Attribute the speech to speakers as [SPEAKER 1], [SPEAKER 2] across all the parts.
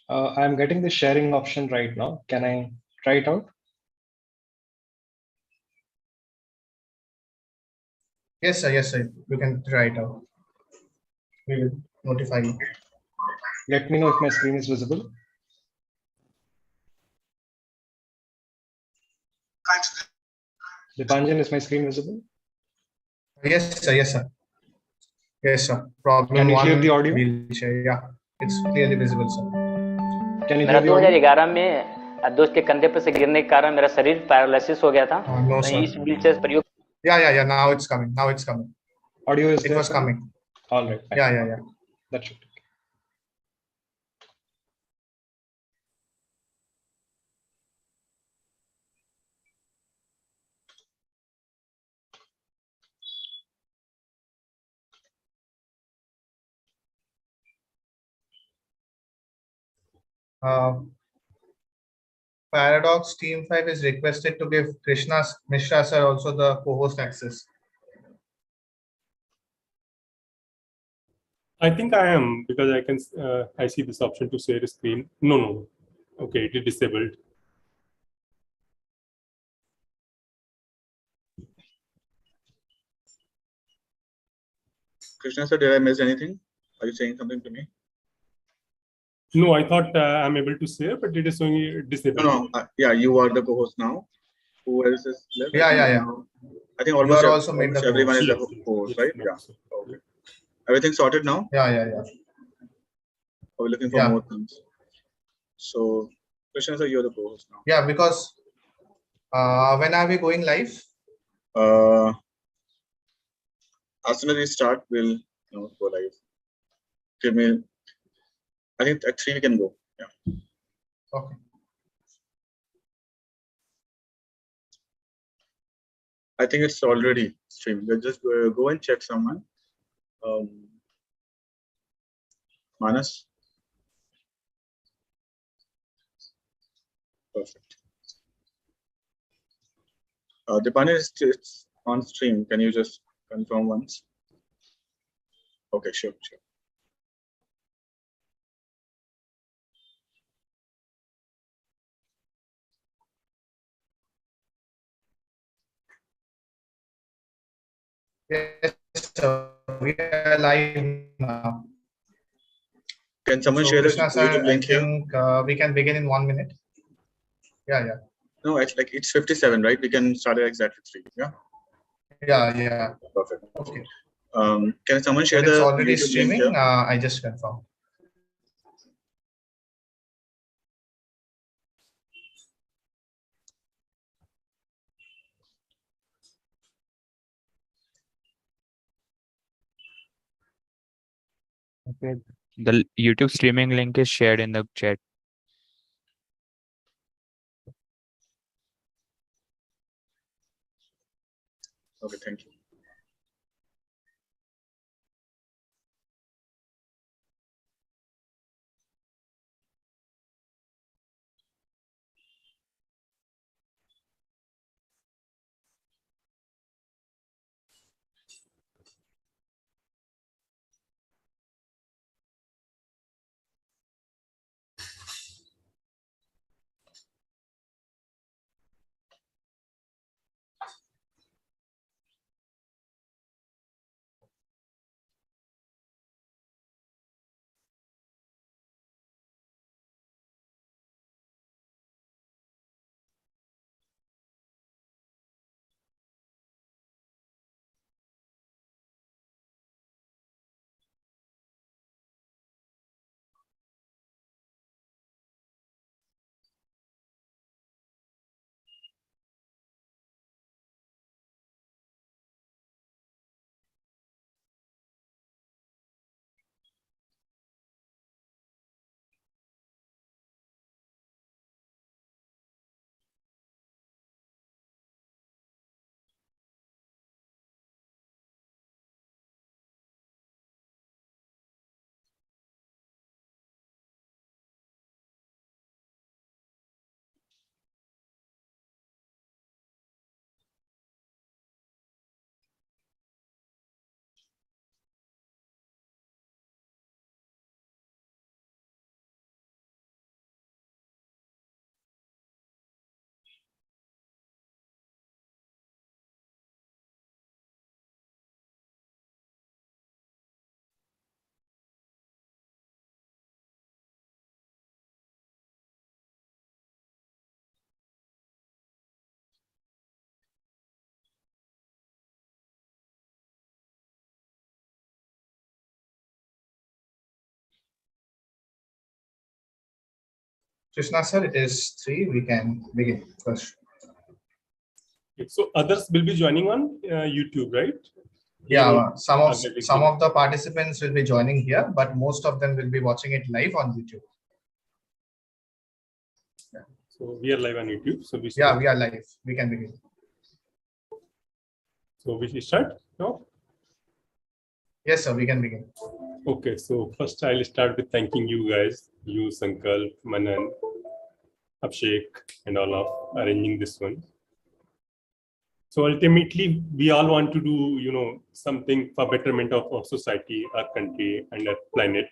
[SPEAKER 1] I'm getting the sharing option right now. Can I try it out?
[SPEAKER 2] Yes, sir. Yes, sir. You can try it out. We will notify you.
[SPEAKER 1] Let me know if my screen is visible. Dipanjan, is my screen visible?
[SPEAKER 2] Yes, sir. Yes, sir. Yes, sir. Problem
[SPEAKER 1] Can you hear
[SPEAKER 2] one.
[SPEAKER 1] the audio?
[SPEAKER 2] We'll share. Yeah, it's clearly visible, sir.
[SPEAKER 1] Can you
[SPEAKER 3] मेरा
[SPEAKER 1] hear the audio?
[SPEAKER 3] 2011 में दोस्त के कंधे पर से गिरने के कारण मेरा शरीर पैरालिसिस हो गया था।
[SPEAKER 2] No,
[SPEAKER 3] मैं
[SPEAKER 2] sir.
[SPEAKER 3] इस व्हीलचेयर प्रयोग
[SPEAKER 2] Yeah. Now it's coming. Now it's coming.
[SPEAKER 1] Audio is
[SPEAKER 2] It
[SPEAKER 1] there
[SPEAKER 2] was
[SPEAKER 1] for me?
[SPEAKER 2] coming.
[SPEAKER 1] All right. Fine.
[SPEAKER 2] Yeah.
[SPEAKER 1] That should be.
[SPEAKER 2] Paradox Team 5 is requested to give Krishna Mishra sir also the co-host access.
[SPEAKER 4] I think I am, because I can I see this option to share a screen. No. Okay, it is disabled.
[SPEAKER 5] Krishna sir, did I miss anything? Are you saying something to me?
[SPEAKER 4] No, I thought I'm able to share, but it is showing disabled.
[SPEAKER 5] No. Yeah, you are the co-host now. Who else is left?
[SPEAKER 2] Yeah.
[SPEAKER 5] I think almost,
[SPEAKER 2] You are also made
[SPEAKER 5] almost
[SPEAKER 2] the
[SPEAKER 5] everyone is the
[SPEAKER 4] co-host.
[SPEAKER 5] co-host,
[SPEAKER 4] Yes,
[SPEAKER 5] right?
[SPEAKER 4] no,
[SPEAKER 5] Yeah.
[SPEAKER 4] sir.
[SPEAKER 5] Okay. Everything sorted now?
[SPEAKER 2] Yeah.
[SPEAKER 5] Are we looking for
[SPEAKER 2] Yeah.
[SPEAKER 5] more things? So, Krishna sir, you're the co-host now.
[SPEAKER 2] Yeah, because when are we going live?
[SPEAKER 5] As soon as we start, we'll go live. Give me, I think at 3 we can go. Yeah.
[SPEAKER 2] Okay.
[SPEAKER 5] I think it's already streamed. We'll just go and check someone. Manas. Perfect. Dipani is on stream. Can you just confirm once? Okay, sure.
[SPEAKER 2] Yes, sir. We are live now.
[SPEAKER 5] Can someone
[SPEAKER 2] So
[SPEAKER 5] share the
[SPEAKER 2] Krishna sir,
[SPEAKER 5] YouTube link
[SPEAKER 2] I
[SPEAKER 5] here?
[SPEAKER 2] think we can begin in 1 minute. Yeah.
[SPEAKER 5] No, it's 57, right? We can start at exactly 3. Yeah.
[SPEAKER 2] Yeah.
[SPEAKER 5] Perfect.
[SPEAKER 2] Okay.
[SPEAKER 5] Can someone share
[SPEAKER 2] When it's
[SPEAKER 5] the
[SPEAKER 2] already
[SPEAKER 5] YouTube link
[SPEAKER 2] streaming,
[SPEAKER 5] here?
[SPEAKER 2] I just confirm.
[SPEAKER 6] Okay. The YouTube streaming link is shared in the chat.
[SPEAKER 5] Okay, thank you.
[SPEAKER 2] Krishna sir, it is 3. We can begin first.
[SPEAKER 4] So others will be joining on YouTube, right?
[SPEAKER 2] Yeah, some of
[SPEAKER 4] LinkedIn.
[SPEAKER 2] the participants will be joining here, but most of them will be watching it live on YouTube.
[SPEAKER 4] So we are live on YouTube. So we
[SPEAKER 2] Yeah, we are live. We can begin.
[SPEAKER 4] So we should start now.
[SPEAKER 2] Yes, sir, we can begin.
[SPEAKER 4] Okay, so first I'll start with thanking you guys, you, Sankalp, Manan, Abhishek, and all of arranging this one. So ultimately, we all want to do, something for betterment of our society, our country, and our planet.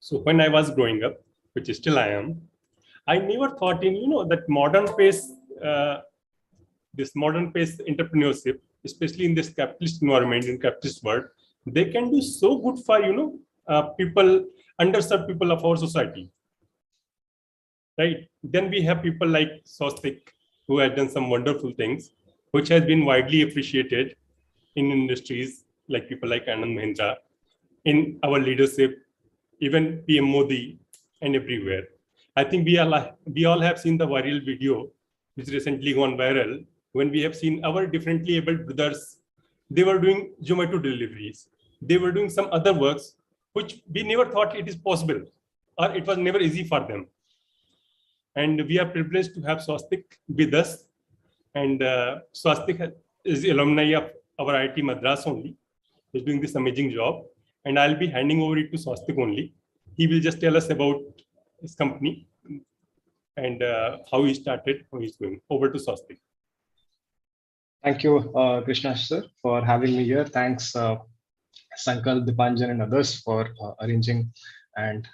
[SPEAKER 4] So when I was growing up, which still I am, I never thought in, that this modern pace entrepreneurship, especially in this capitalist environment, in capitalist world, they can do so good for, people, underserved people of our society. Right? Then we have people like Swastik, who has done some wonderful things, which has been widely appreciated in industries like people like Anand Mahindra, in our leadership, even PM Modi, and everywhere. I think we all have seen the viral video, which recently gone viral, when we have seen our differently abled brothers. They were doing Zomato deliveries. They were doing some other works, which we never thought it is possible, or it was never easy for them. And we are privileged to have Swastik with us. And Swastik is alumni of our IIT Madras only. He's doing this amazing job. And I'll be handing over it to Swastik only. He will just tell us about his company and how he started, how he's going. Over to Swastik.
[SPEAKER 1] Thank you, Krishna sir, for having me here. Thanks, Sankal, Dipanjan, and others for arranging and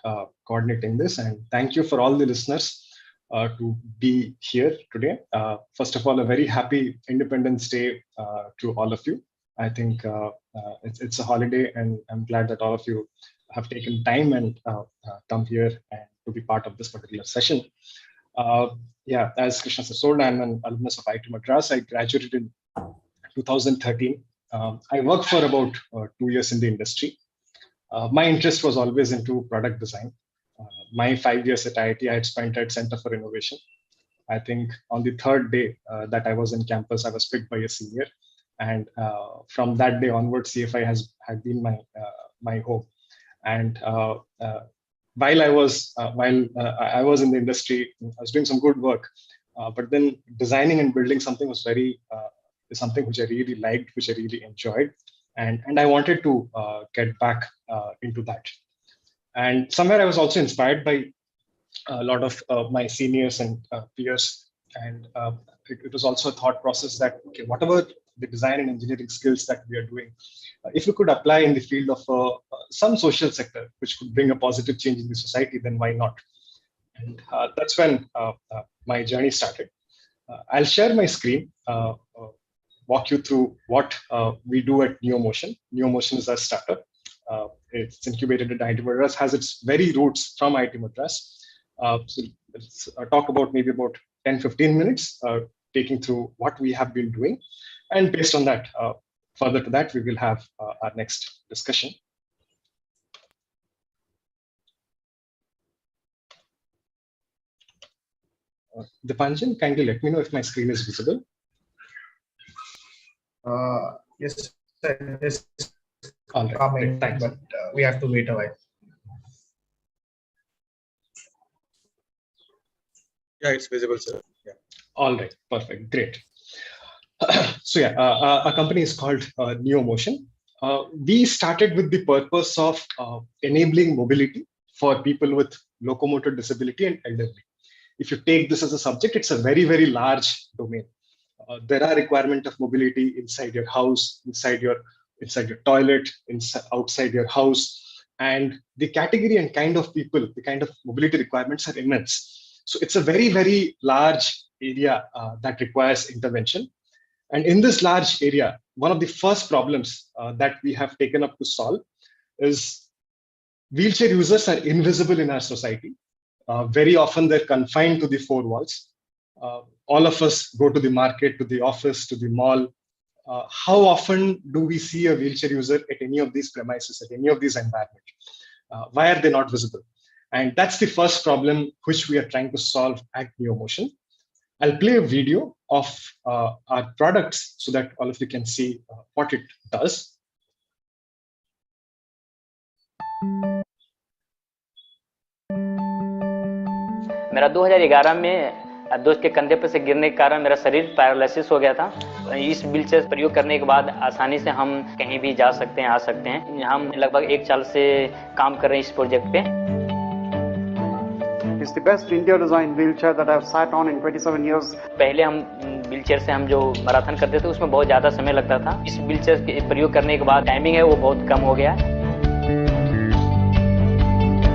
[SPEAKER 1] coordinating this. And thank you for all the listeners to be here today. First of all, a very happy Independence Day to all of you. I think it's a holiday, and I'm glad that all of you have taken time and come here and to be part of this particular session. Yeah, as Krishna said, I'm an alumnus of IIT Madras. I graduated in 2013. I worked for about 2 years in the industry. My interest was always into product design. My 5 years at IIT, I had spent at Center for Innovation. I think on the third day that I was in campus, I was picked by a senior. And from that day onwards, CFI had been my home. And while I was in the industry, I was doing some good work. But then designing and building something was something which I really liked, which I really enjoyed. And I wanted to get back into that. And somewhere I was also inspired by a lot of my seniors and peers. And it was also a thought process that, okay, whatever the design and engineering skills that we are doing, if we could apply in the field of some social sector, which could bring a positive change in the society, then why not? And that's when my journey started. I'll share my screen, walk you through what we do at Neomotion. Neomotion is a startup. It's incubated at IIT Madras, has its very roots from IIT Madras. So let's talk about maybe about 10-15 minutes, taking through what we have been doing. And based on that, further to that, we will have our next discussion. Dipanjan, kindly let me know if my screen is visible.
[SPEAKER 2] Yes, sir, it is
[SPEAKER 1] All right,
[SPEAKER 2] coming,
[SPEAKER 1] thanks.
[SPEAKER 2] but we have to wait a while.
[SPEAKER 5] Yeah, it's visible, sir. Yeah.
[SPEAKER 1] All right, perfect, great. So yeah, our company is called Neomotion. We started with the purpose of enabling mobility for people with locomotor disability and elderly. If you take this as a subject, it's a very, very large domain. There are requirements of mobility inside your house, inside your toilet, outside your house, and the category and kind of people, the kind of mobility requirements are immense. So it's a very, very large area that requires intervention. And in this large area, one of the first problems that we have taken up to solve is wheelchair users are invisible in our society. Very often they're confined to the four walls. All of us go to the market, to the office, to the mall. How often do we see a wheelchair user at any of these premises, at any of these environments? Why are they not visible? And that's the first problem which we are trying to solve at Neomotion. I'll play a video of our products so that all of you can see what it does.
[SPEAKER 3] मेरा 2011 में दोस्त के कंधे पर से गिरने के कारण मेरा शरीर पैरालिसिस हो गया था। इस व्हीलचेयर प्रयोग करने के बाद आसानी से हम कहीं भी जा सकते हैं, आ सकते हैं। हम लगभग 1 साल से काम कर रहे हैं इस प्रोजेक्ट पे।
[SPEAKER 7] It's the best India designed wheelchair that I've sat on in 27 years.
[SPEAKER 3] पहले हम व्हीलचेयर से हम जो मैराथन करते थे उसमें बहुत ज़्यादा समय लगता था। इस व्हीलचेयर के प्रयोग करने के बाद टाइमिंग है वो बहुत कम हो गया।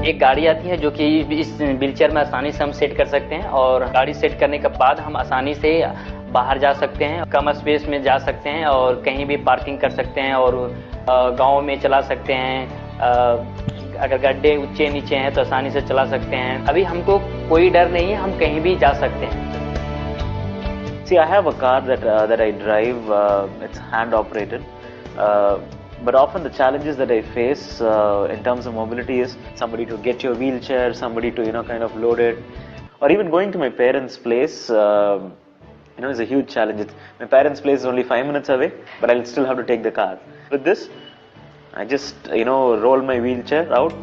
[SPEAKER 3] एक गाड़ी आती है जो कि इस व्हीलचेयर में आसानी से हम सेट कर सकते हैं और गाड़ी सेट करने के बाद हम आसानी से बाहर जा सकते हैं, कम स्पेस में जा सकते हैं और कहीं भी पार्किंग कर सकते हैं और गांव में चला सकते हैं। अगर गड्ढे ऊंचे नीचे हैं तो आसानी से चला सकते हैं। अभी हमको कोई डर नहीं है, हम कहीं भी जा सकते हैं।
[SPEAKER 8] See, I have a car that I drive. It's hand operated. But often the challenges that I face in terms of mobility is somebody to get your wheelchair, somebody to kind of load it, or even going to my parents' place. Is a huge challenge. My parents' place is only 5 minutes away, but I'll still have to take the car. With this, I just roll my wheelchair out,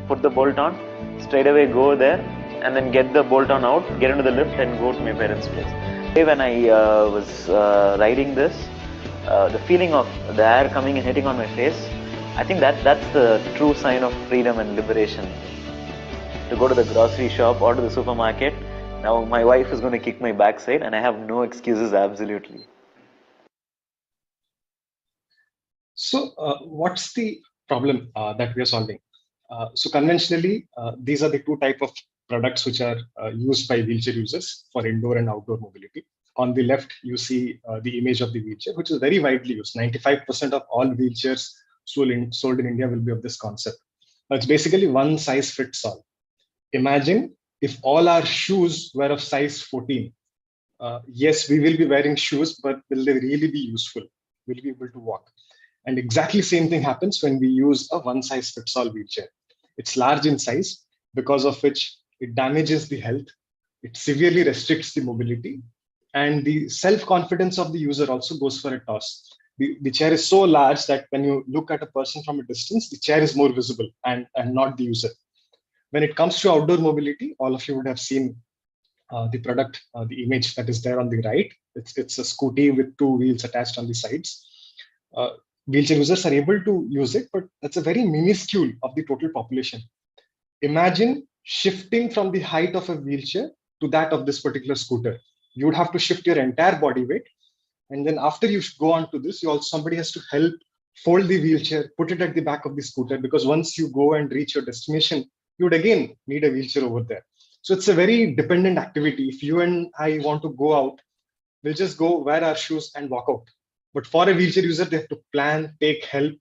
[SPEAKER 8] put the bolt on, straight away go there, and then get the bolt on out, get into the lift, and go to my parents' place. When I was riding this. The feeling of the air coming and hitting on my face, I think that's the true sign of freedom and liberation. To go to the grocery shop or to the supermarket, now my wife is going to kick my backside and I have no excuses, absolutely.
[SPEAKER 1] So what's the problem that we are solving? So conventionally, these are the two types of products which are used by wheelchair users for indoor and outdoor mobility. On the left, you see the image of the wheelchair, which is very widely used. 95% of all wheelchairs sold in India will be of this concept. It's basically one size fits all. Imagine if all our shoes were of size 14. Yes, we will be wearing shoes, but will they really be useful? Will we be able to walk? And exactly same thing happens when we use a one size fits all wheelchair. It's large in size, because of which it damages the health. It severely restricts the mobility. And the self-confidence of the user also goes for a toss. The chair is so large that when you look at a person from a distance, the chair is more visible and not the user. When it comes to outdoor mobility, all of you would have seen the product, the image that is there on the right. It's a scooty with 2 wheels attached on the sides. Wheelchair users are able to use it, but that's a very minuscule of the total population. Imagine shifting from the height of a wheelchair to that of this particular scooter. You would have to shift your entire body weight. And then after you go on to this, somebody has to help fold the wheelchair, put it at the back of the scooter, because once you go and reach your destination, you would again need a wheelchair over there. So it's a very dependent activity. If you and I want to go out, we'll just go wear our shoes and walk out. But for a wheelchair user, they have to plan, take help,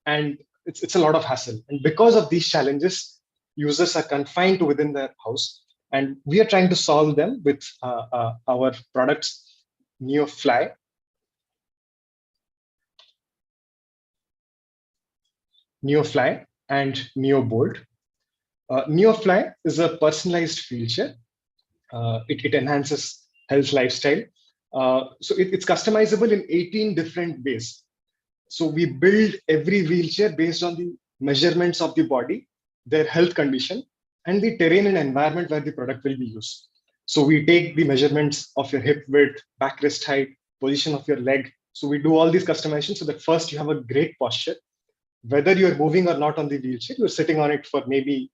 [SPEAKER 1] and it's a lot of hassle. And because of these challenges, users are confined to within their house. And we are trying to solve them with our products, NeoFly. NeoFly and NeoBolt. NeoFly is a personalized wheelchair. It enhances health lifestyle. So it's customizable in 18 different ways. So we build every wheelchair based on the measurements of the body, their health condition, and the terrain and environment where the product will be used. So we take the measurements of your hip width, back wrist height, position of your leg. So we do all these customizations so that first you have a great posture. Whether you're moving or not on the wheelchair, you're sitting on it for maybe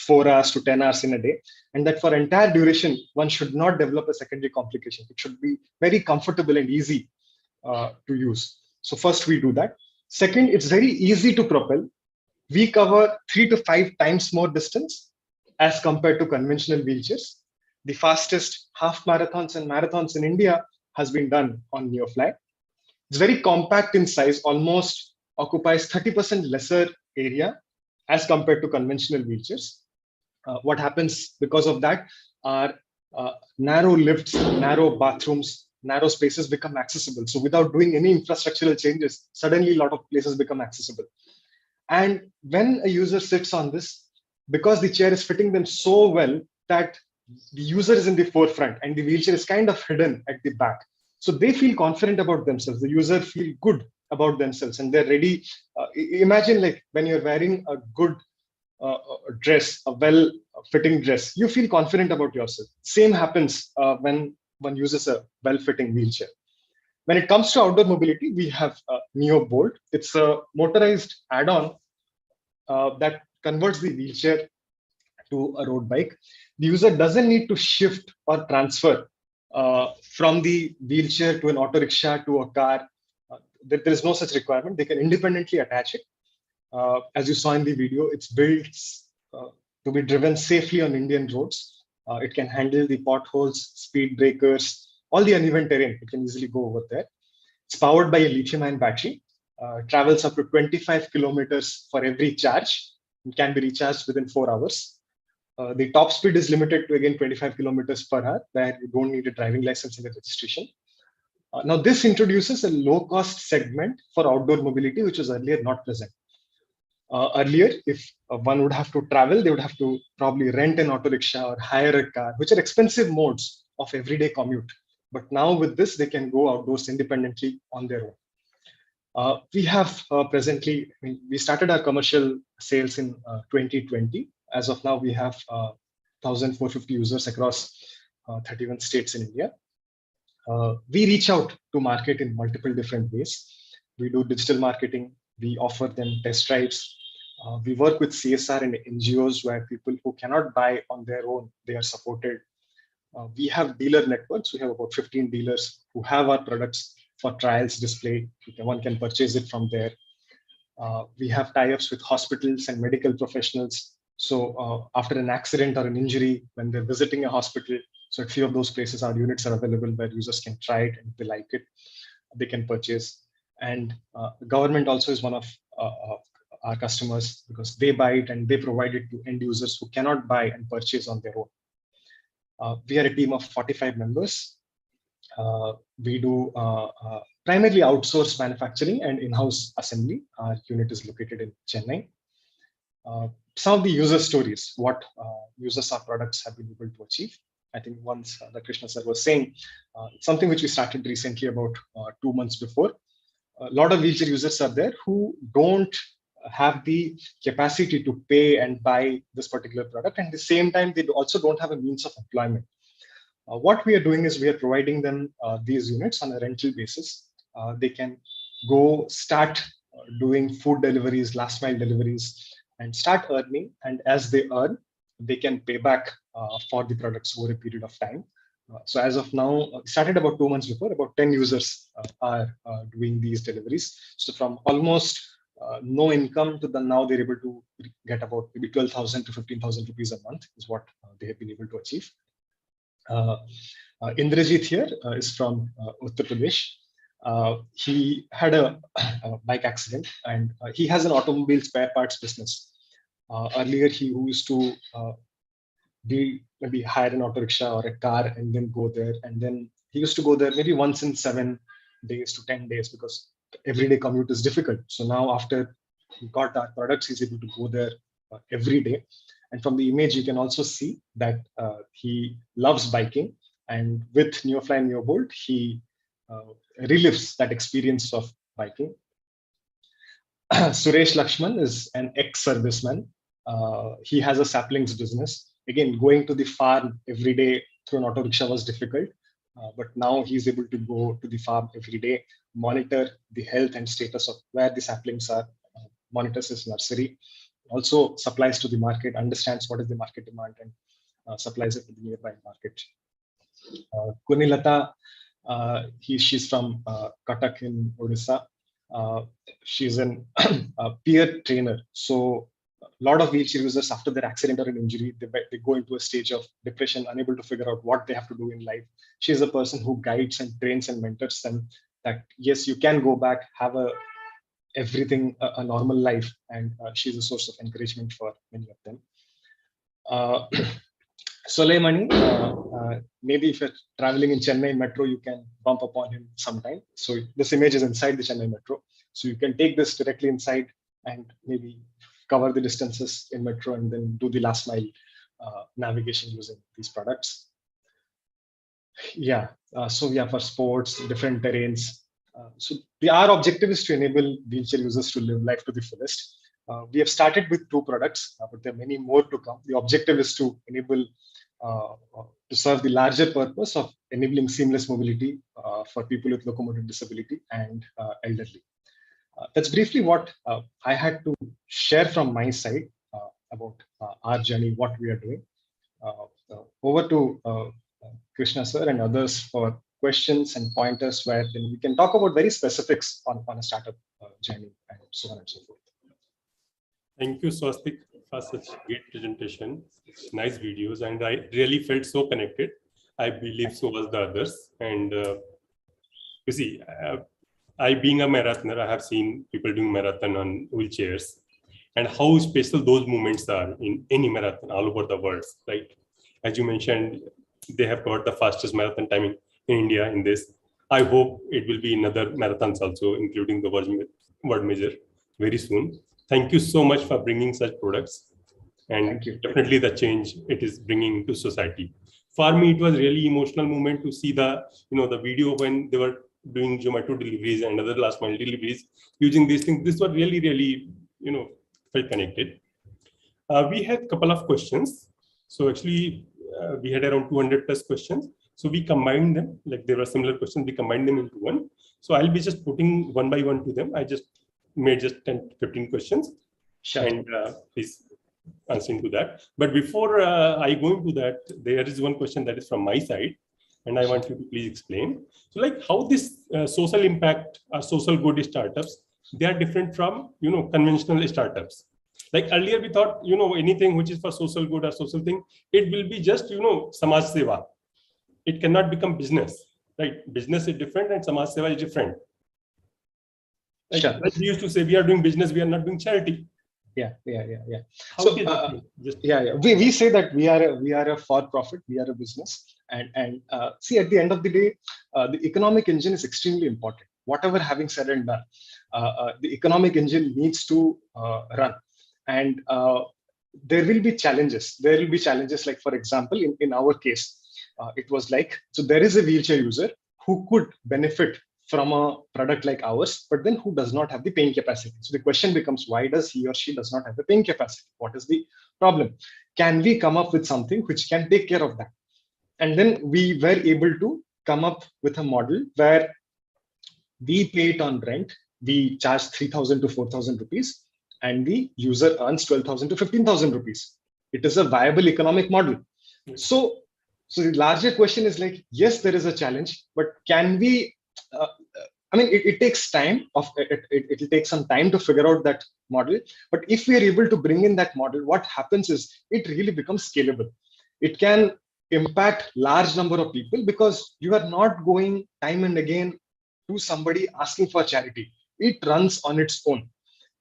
[SPEAKER 1] 4 hours to 10 hours in a day. And that for entire duration, one should not develop a secondary complication. It should be very comfortable and easy to use. So first we do that. Second, it's very easy to propel. We cover 3 to 5 times more distance as compared to conventional wheelchairs. The fastest half marathons and marathons in India has been done on NeoFly. It's very compact in size, almost occupies 30% lesser area as compared to conventional wheelchairs. What happens because of that are narrow lifts, narrow bathrooms, narrow spaces become accessible. So without doing any infrastructural changes, suddenly a lot of places become accessible. And when a user sits on this, because the chair is fitting them so well that the user is in the forefront and the wheelchair is kind of hidden at the back. So they feel confident about themselves. The user feel good about themselves and they're ready. Imagine like when you're wearing a good dress, a well-fitting dress, you feel confident about yourself. Same happens when one uses a well-fitting wheelchair. When it comes to outdoor mobility, we have Neo Bolt. It's a motorized add-on that converts the wheelchair to a road bike. The user doesn't need to shift or transfer from the wheelchair to an auto rickshaw to a car. There is no such requirement. They can independently attach it. As you saw in the video, it's built to be driven safely on Indian roads. It can handle the potholes, speed breakers, all the uneven terrain. It can easily go over there. It's powered by a lithium-ion battery. Travels up to 25 kilometers for every charge. It can be recharged within 4 hours. The top speed is limited to again 25 kilometers per hour, where you don't need a driving license and a registration. Now, this introduces a low-cost segment for outdoor mobility, which was earlier not present. Earlier, if one would have to travel, they would have to probably rent an auto rickshaw or hire a car, which are expensive modes of everyday commute. But now with this, they can go outdoors independently on their own. We have presently, we started our commercial sales in 2020. As of now, we have 1,450 users across 31 states in India. We reach out to market in multiple different ways. We do digital marketing. We offer them test drives. We work with CSR and NGOs where people who cannot buy on their own, they are supported. We have dealer networks. We have about 15 dealers who have our products for trials display. One can purchase it from there. We have tie-ups with hospitals and medical professionals. So after an accident or an injury, when they're visiting a hospital, so at few of those places, our units are available where users can try it, and if they like it, they can purchase. And the government also is one of our customers because they buy it and they provide it to end users who cannot buy and purchase on their own. We are a team of 45 members. We do primarily outsource manufacturing and in-house assembly. Our unit is located in Chennai. Some of the user stories, what users our products have been able to achieve. I think once that Krishna sir was saying, something which we started recently about 2 months before. A lot of wheelchair users are there who don't have the capacity to pay and buy this particular product. And at the same time, they also don't have a means of employment. What we are doing is we are providing them these units on a rental basis. They can go start doing food deliveries, last mile deliveries, and start earning. And as they earn, they can pay back for the products over a period of time. So as of now, started about 2 months before, about 10 users are doing these deliveries. So from almost no income to the now they're able to get about maybe 12,000 to 15,000 rupees a month is what they have been able to achieve. Indrajit here is from Uttar Pradesh. He had a bike accident and he has an automobile spare parts business. Earlier, he used to maybe hire an auto rickshaw or a car and then go there. And then he used to go there maybe once in 7 days to 10 days because everyday commute is difficult. So now after he got our products, he's able to go there every day. And from the image, you can also see that he loves biking. And with Neofly and Neobolt, he relives that experience of biking. Suresh Lakshman is an ex-serviceman. He has a saplings business. Again, going to the farm every day through an auto rickshaw was difficult, but now he's able to go to the farm every day, monitor the health and status of where the saplings are, monitors his nursery, also supplies to the market, understands what is the market demand and supplies it to the nearby market. Kunilata, she's from Cuttack in Odisha. She's a peer trainer. So a lot of wheelchair users after their accident or an injury, they go into a stage of depression, unable to figure out what they have to do in life. She's a person who guides and trains and mentors them that, yes, you can go back, have a normal life. And she's a source of encouragement for many of them. Soleimani, maybe if you're traveling in Chennai Metro, you can bump upon him sometime. So this image is inside the Chennai Metro. So you can take this directly inside and maybe cover the distances in metro and then do the last mile navigation using these products. Yeah, so yeah, for sports, different terrains. Our objective is to enable wheelchair users to live life to the fullest. We have started with 2 products, but there are many more to come. The objective is to enable, to serve the larger purpose of enabling seamless mobility for people with locomotor disability and elderly. That's briefly what I had to share from my side about our journey, what we are doing. Over to Krishna sir and others for questions and pointers where then we can talk about very specifics on a startup journey and so on and so forth.
[SPEAKER 4] Thank you, Swastik, for such great presentation, nice videos, and I really felt so connected. I believe so was the others. And you see, I being a marathoner, I have seen people doing marathon on wheelchairs, and how special those moments are in any marathon all over the world, right? As you mentioned, they have got the fastest marathon timing in India in this. I hope it will be in other marathons also, including the world major very soon. Thank you so much for bringing such products, and definitely the change it is bringing to society. For me, it was really emotional moment to see the the video when they were doing Zomato deliveries and other last mile deliveries using these things. This was really felt connected. We had a couple of questions. So actually, we had around 200 plus questions. So we combined them, like there were similar questions, we combined them into one. So I'll be just putting one by one to them. I just made just 10 to 15 questions. Sure. And please answer to that. But before I go into that, there is one question that is from my side, and I want you to please explain. So like how this social impact or social good startups, they are different from, conventional startups. Like earlier we thought, anything which is for social good or social thing, it will be just, samaj seva. It cannot become business, right? Business is different and samaj seva is different. Like, sure. Like we used to say, we are doing business, we are not doing charity.
[SPEAKER 1] Yeah. So we say that we are a for-profit, we are a business, and see, at the end of the day, the economic engine is extremely important. Whatever having said and done, the economic engine needs to run, and there will be challenges. There will be challenges, like for example, in our case, it was like, so there is a wheelchair user who could benefit from a product like ours, but then who does not have the paying capacity. So the question becomes, why does he or she does not have the paying capacity? What is the problem? Can we come up with something which can take care of that? And then we were able to come up with a model where we pay it on rent. We charge 3,000 to 4,000 rupees, and the user earns 12,000 to 15,000 rupees. It is a viable economic model. So the larger question is like, yes, there is a challenge, but can we, it takes time. It will take some time to figure out that model. But if we are able to bring in that model, what happens is it really becomes scalable. It can impact large number of people because you are not going time and again to somebody asking for charity. It runs on its own,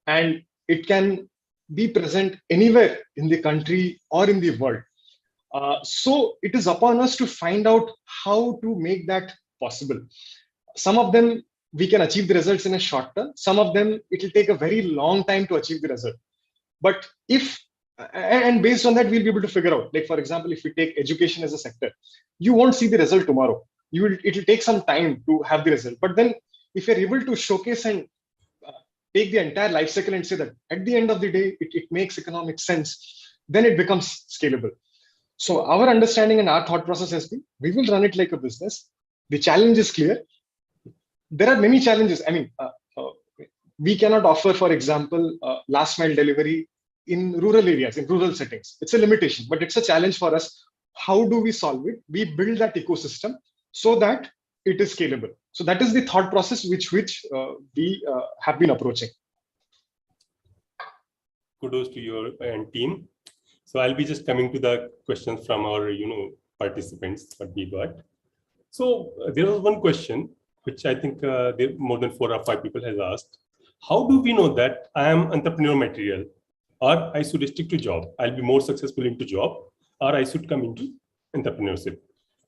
[SPEAKER 1] and it can be present anywhere in the country or in the world. So it is upon us to find out how to make that possible. Some of them we can achieve the results in a short term. Some of them it will take a very long time to achieve the result. But and based on that, we'll be able to figure out, like for example, if we take education as a sector, you won't see the result tomorrow. It will take some time to have the result. But then if you're able to showcase and take the entire life cycle and say that at the end of the day, it makes economic sense, then it becomes scalable. So our understanding and our thought process has been, we will run it like a business. The challenge is clear. There are many challenges. We cannot offer, for example, last mile delivery in rural areas, in rural settings. It's a limitation, but it's a challenge for us. How do we solve it? We build that ecosystem so that it is scalable. So that is the thought process which we have been approaching.
[SPEAKER 4] Kudos to your team. So I'll be just coming to the questions from our participants what we got. So there was one question which I think more than 4 or 5 people has asked. How do we know that I am entrepreneurial material, or I should stick to job? I'll be more successful into job, or I should come into entrepreneurship.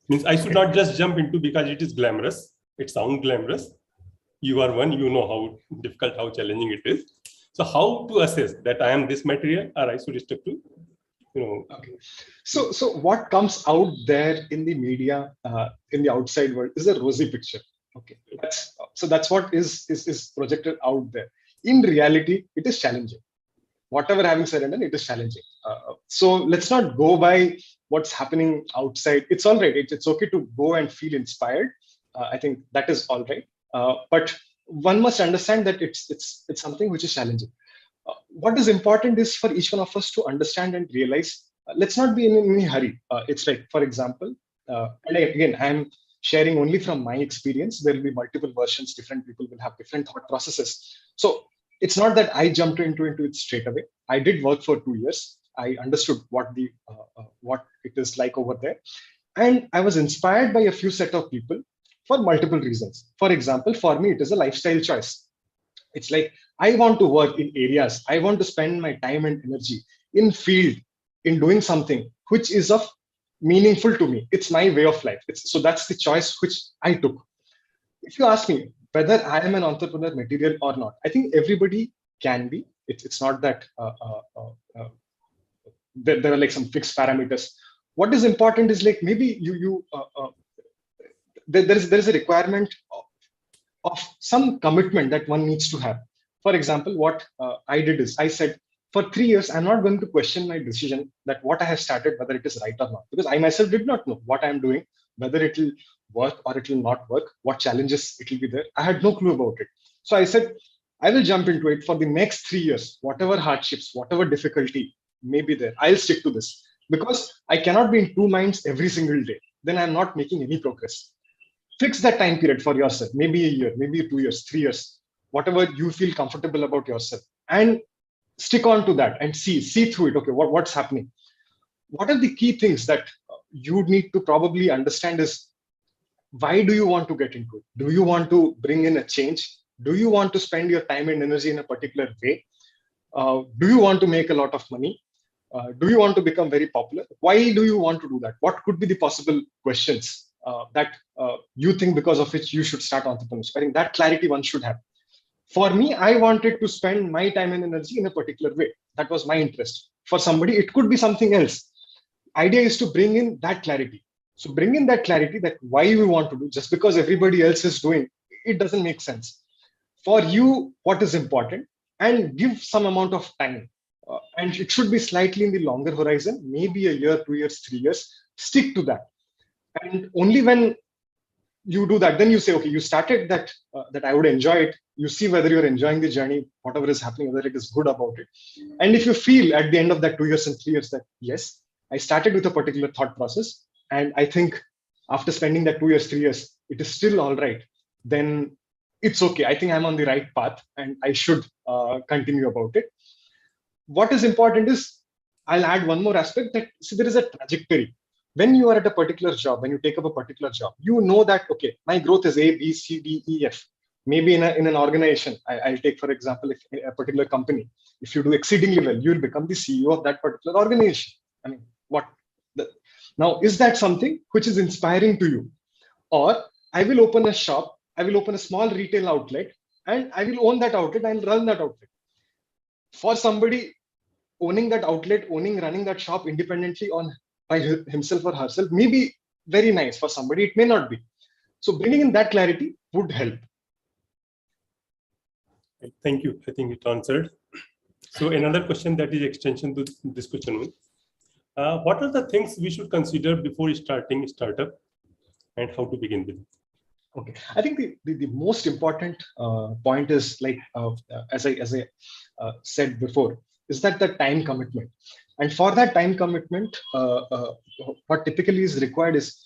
[SPEAKER 4] Means I should not just jump into because it is glamorous. It sounds glamorous. You are one, you know how difficult, how challenging it is. So how to assess that I am this material or I should stick to,
[SPEAKER 1] Okay. So what comes out there in the media, in the outside world, is a rosy picture. Okay. That's what is projected out there. In reality, it is challenging. Whatever having said and done, it is challenging. So let's not go by what's happening outside. It's all right. It's okay to go and feel inspired. I think that is all right. But one must understand that it's something which is challenging. What is important is for each one of us to understand and realize. Let's not be in any hurry. It's like, for example, and again, I'm sharing only from my experience. There will be multiple versions. Different people will have different thought processes. So it's not that I jumped into it straight away. I did work for 2 years. I understood what it is like over there, and I was inspired by a few set of people for multiple reasons. For example, for me, it is a lifestyle choice. It's like I want to work in areas. I want to spend my time and energy in field in doing something which is of meaningful to me. It's my way of life. So that's the choice which I took. If you ask me whether I am an entrepreneur material or not, I think everybody can be. It's not that there are like some fixed parameters. What is important is like maybe there's a requirement of some commitment that one needs to have. For example, what I did is I said, for 3 years, I'm not going to question my decision that what I have started, whether it is right or not, because I myself did not know what I'm doing, whether it will work or it will not work, what challenges it will be there. I had no clue about it. So I said, I will jump into it for the next 3 years, whatever hardships, whatever difficulty may be there, I'll stick to this, because I cannot be in two minds every single day. Then I'm not making any progress. Fix that time period for yourself, maybe a year, maybe 2 years, 3 years, whatever you feel comfortable about yourself, and stick on to that and see through it. Okay, what's happening? What are the key things that you need to probably understand is, why do you want to get into it? Do you want to bring in a change? Do you want to spend your time and energy in a particular way? Do you want to make a lot of money? Do you want to become very popular? Why do you want to do that? What could be the possible questions that you think because of which you should start entrepreneurship? I think that clarity one should have. For me, I wanted to spend my time and energy in a particular way. That was my interest. For somebody, it could be something else. Idea is to bring in that clarity. So bring in that clarity that why we want to do, just because everybody else is doing, it doesn't make sense. For you, what is important, and give some amount of time. And it should be slightly in the longer horizon, maybe a year, 2 years, 3 years, stick to that. And only when you do that, then you say, okay, you started that I would enjoy it. You see whether you're enjoying the journey, whatever is happening, whether it is good about it. And if you feel at the end of that 2 years and 3 years that, yes, I started with a particular thought process, and I think after spending that 2 years, 3 years, it is still all right, then it's okay. I think I'm on the right path and I should continue about it. What is important is, I'll add one more aspect, that see, there is a trajectory. When you are at a particular job, when you take up a particular job, you know that, okay, my growth is A, B, C, D, E, F. Maybe in an organization, I'll take, for example, if a particular company, if you do exceedingly well, you'll become the CEO of that particular organization. I mean, now, is that something which is inspiring to you? Or I will open a shop, I will open a small retail outlet, and I will own that outlet and run that outlet. For somebody, owning that outlet, running that shop independently by himself or herself may be very nice. For somebody, it may not be. So bringing in that clarity would help.
[SPEAKER 4] Thank you. I think it answered. So another question that is extension to this question. What are the things we should consider before starting a startup, and how to begin with it?
[SPEAKER 1] Okay, I think the most important point is, like as I said before, is that the time commitment. And for that time commitment, what typically is required is,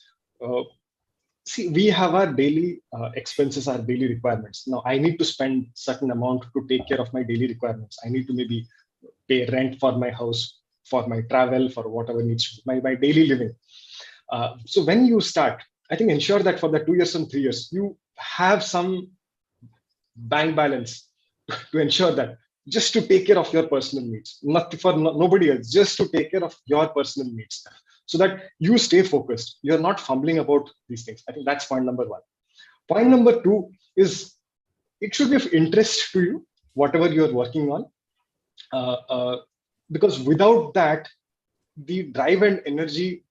[SPEAKER 1] see, we have our daily expenses, our daily requirements. Now, I need to spend certain amount to take care of my daily requirements. I need to maybe pay rent for my house, for my travel, for whatever needs my daily living. So when you start, I think ensure that for the 2 years and 3 years, you have some bank balance to ensure that, just to take care of your personal needs, not for nobody else, just to take care of your personal needs, so that you stay focused. You're not fumbling about these things. I think that's point number one. Point number two is, it should be of interest to you, whatever you're working on. because without that, the drive and energy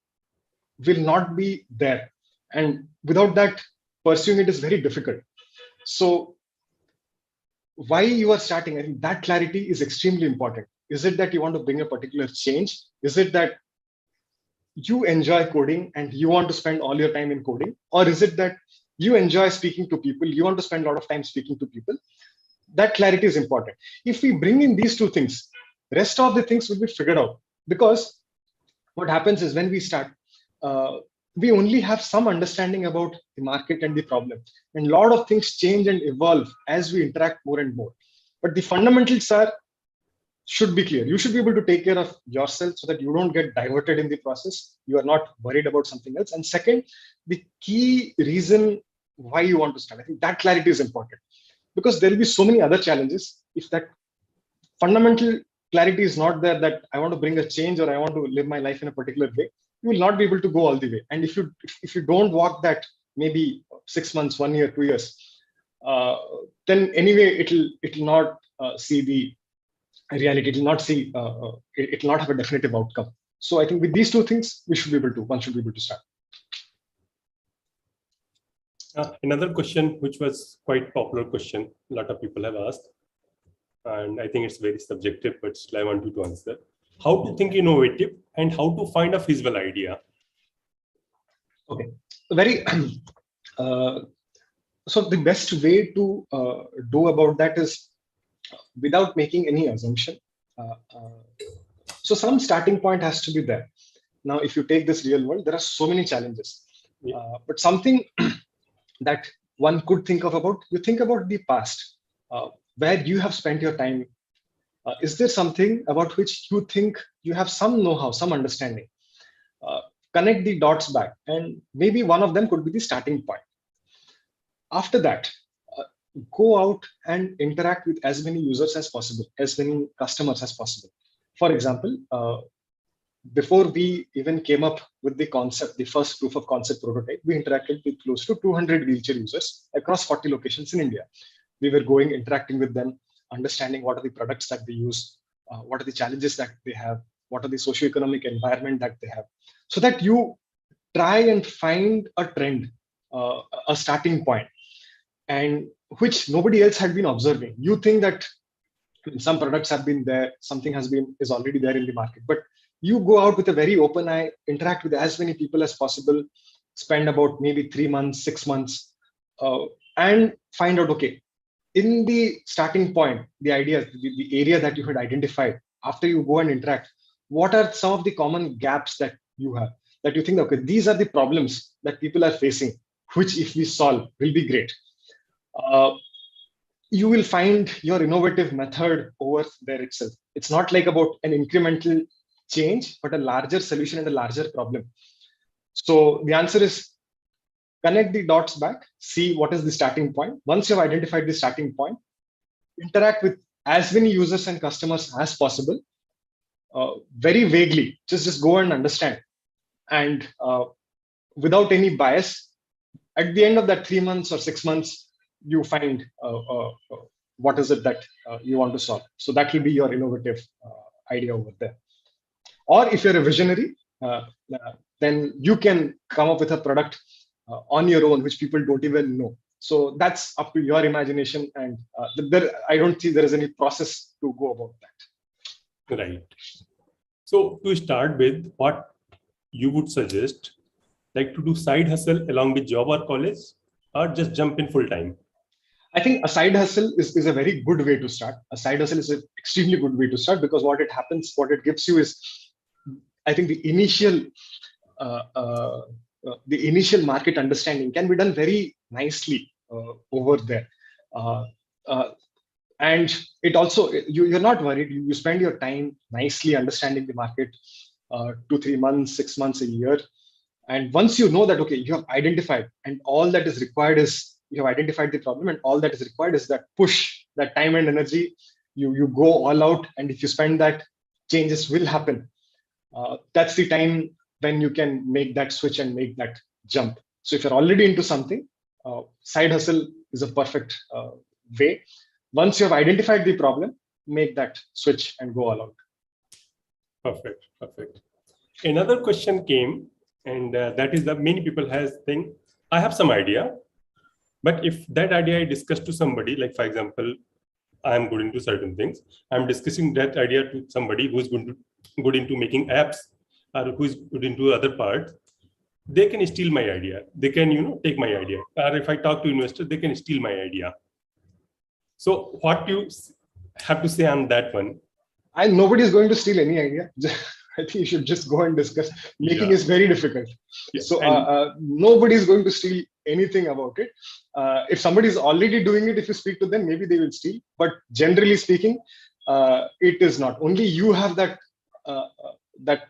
[SPEAKER 1] will not be there, and without that, pursuing it is very difficult. So why you are starting, I think that clarity is extremely important. Is it that you want to bring a particular change? Is it that you enjoy coding and you want to spend all your time in coding? Or is it that you enjoy speaking to people, you want to spend a lot of time speaking to people? That clarity is important. If we bring in these two things, rest of the things will be figured out. Because what happens is when we start, we only have some understanding about the market and the problem. And a lot of things change and evolve as we interact more and more. But the fundamentals should be clear. You should be able to take care of yourself so that you don't get diverted in the process. You are not worried about something else. And second, the key reason why you want to start, I think that clarity is important, because there will be so many other challenges. If that fundamental clarity is not there, that I want to bring a change or I want to live my life in a particular way, you will not be able to go all the way. And if you don't walk that maybe 6 months, 1 year, 2 years, then anyway it'll not see the reality. It will not see. It will not have a definitive outcome. So I think with these two things, one should be able to start.
[SPEAKER 4] Another question, which was quite popular question, a lot of people have asked, and I think it's very subjective, but still I want you to answer. How to think innovative and how to find a feasible idea?
[SPEAKER 1] Okay, very. So the best way to do about that is without making any assumption. So some starting point has to be there. Now, if you take this real world, there are so many challenges. But something that one could think about, you think about the past, where you have spent your time. Is there something about which you think you have some know-how, some understanding? Connect the dots back, and maybe one of them could be the starting point. After that, go out and interact with as many users as possible, as many customers as possible. For example, before we even came up with the concept, the first proof of concept prototype, we interacted with close to 200 wheelchair users across 40 locations in India. We were interacting with them, understanding what are the products that they use, what are the challenges that they have, what are the socioeconomic environment that they have, so that you try and find a trend, a starting point, and which nobody else had been observing. You think that some products have been there, something is already there in the market, but you go out with a very open eye, interact with as many people as possible, spend about maybe 3 months, 6 months, and find out, okay, in the starting point, the idea, the area that you had identified, after you go and interact, what are some of the common gaps that you have, that you think, okay, these are the problems that people are facing, which if we solve will be great. You will find your innovative method over there itself. It's not like about an incremental change, but a larger solution and a larger problem. So the answer is connect the dots back, see what is the starting point. Once you've identified the starting point, interact with as many users and customers as possible, very vaguely, just go and understand. And without any bias, at the end of that 3 months or 6 months, you find what is it that you want to solve. So that will be your innovative idea over there. Or if you're a visionary, then you can come up with a product on your own, which people don't even know. So that's up to your imagination. And I don't think there is any process to go about that.
[SPEAKER 4] Right. So to start with, what you would suggest, like to do side hustle along with job or college, or just jump in full time?
[SPEAKER 1] I think a side hustle is a very good way to start. A side hustle is an extremely good way to start, because what it gives you is, I think the initial market understanding can be done very nicely over there. And it also, you're not worried. You spend your time nicely understanding the market, 2, 3 months, 6 months, a year. And once you know that, okay, you have identified, and all that is required is, you have identified the problem, and all that is required is that push, that time and energy. You go all out, and if you spend that, changes will happen. That's the time when you can make that switch and make that jump. So if you're already into something, side hustle is a perfect way. Once you have identified the problem, make that switch and go all out.
[SPEAKER 4] Perfect. Another question came, and that is that many people think, I have some idea, but if that idea I discuss to somebody, like for example, I am good into certain things, I'm discussing that idea to somebody who is good into making apps or who is good into other parts, they can steal my idea. They can, take my idea. Or if I talk to investors, they can steal my idea. So what do you have to say on that one?
[SPEAKER 1] And nobody is going to steal any idea. I think you should just go and discuss. Making is very difficult.
[SPEAKER 4] Yeah.
[SPEAKER 1] So nobody is going to steal anything about it. If somebody is already doing it, if you speak to them, maybe they will steal. But generally speaking, it is not. Only you have that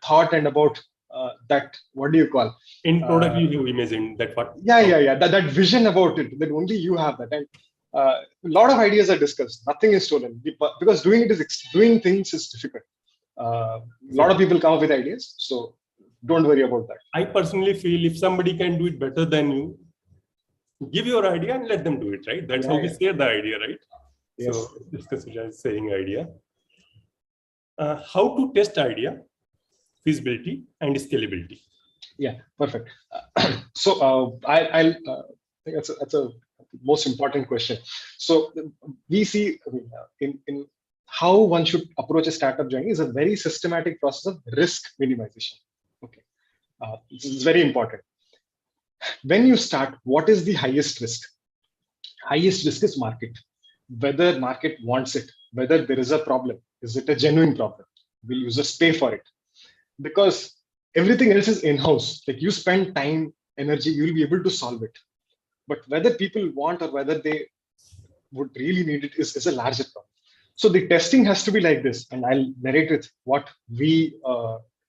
[SPEAKER 1] thought and about that. What do you call?
[SPEAKER 4] In product, you imagine that what?
[SPEAKER 1] Yeah. That vision about it. That only you have that. And a lot of ideas are discussed. Nothing is stolen because doing things is difficult. A lot of people come up with ideas, so don't worry about that.
[SPEAKER 4] I personally feel if somebody can do it better than you, give your idea and let them do it, right? That's how we share the idea, right?
[SPEAKER 1] Yes.
[SPEAKER 4] So discuss it as saying idea. How to test idea, feasibility and scalability.
[SPEAKER 1] Yeah, perfect. So I think that's a most important question. So we see in how one should approach a startup journey is a very systematic process of risk minimization. Okay, this is very important. When you start, what is the highest risk? Highest risk is market. Whether market wants it, whether there is a problem, is it a genuine problem? Will users pay for it? Because everything else is in-house. Like you spend time, energy, you'll be able to solve it. But whether people want or whether they would really need it is a larger problem. So the testing has to be like this, and I'll narrate with what we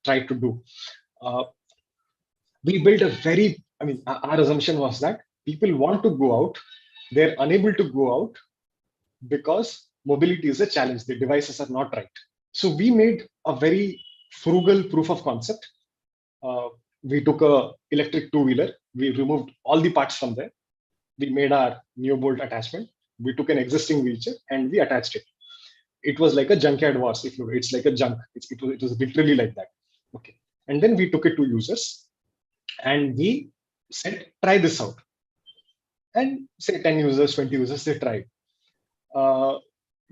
[SPEAKER 1] try to do. We built our assumption was that people want to go out, they're unable to go out because mobility is a challenge. The devices are not right. So we made a very frugal proof of concept. We took a electric two-wheeler, we removed all the parts from there. We made our Neobolt attachment. We took an existing wheelchair and we attached it. It was like a junkyard was. It's like a junk. It was literally like that. Okay. And then we took it to users and we said, try this out. And say 10 users, 20 users, they tried. Well,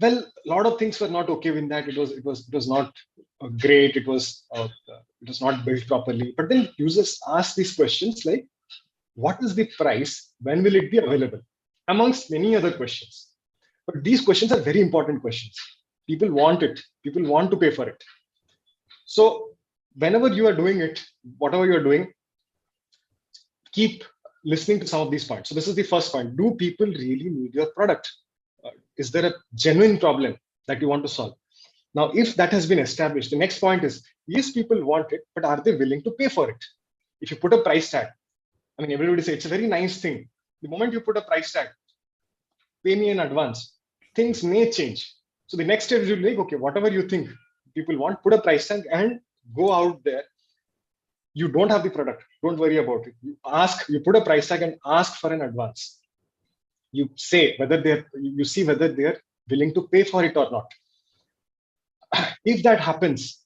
[SPEAKER 1] a lot of things were not okay with that. It was not great. It was not built properly. But then users asked these questions like, what is the price? When will it be available? Amongst many other questions. But these questions are very important questions. People want it. People want to pay for it. So whenever you are doing it, whatever you're doing, keep listening to some of these points. So this is the first point. Do people really need your product? Is there a genuine problem that you want to solve? Now, if that has been established, the next point is, yes, people want it, but are they willing to pay for it? If you put a price tag, everybody say it's a very nice thing. The moment you put a price tag, pay me in advance, things may change. So the next step is you like, okay, whatever you think people want, put a price tag and go out there. You don't have the product, don't worry about it. You put a price tag and ask for an advance. You say you see whether they're willing to pay for it or not. If that happens,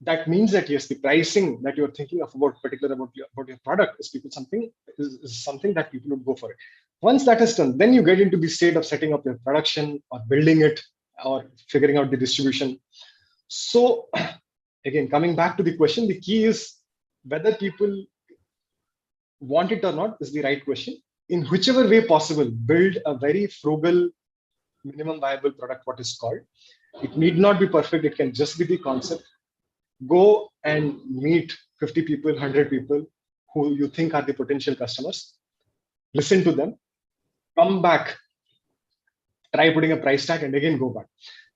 [SPEAKER 1] that means that yes, the pricing that you're thinking of about your product is something that people would go for it. Once that is done, then you get into the state of setting up your production or building it or figuring out the distribution. So again, coming back to the question, the key is whether people want it or not is the right question. In whichever way possible, build a very frugal, minimum viable product, what is called. It need not be perfect. It can just be the concept. Go and meet 50 people, 100 people who you think are the potential customers. Listen to them. Come back. Try putting a price tag and again go back.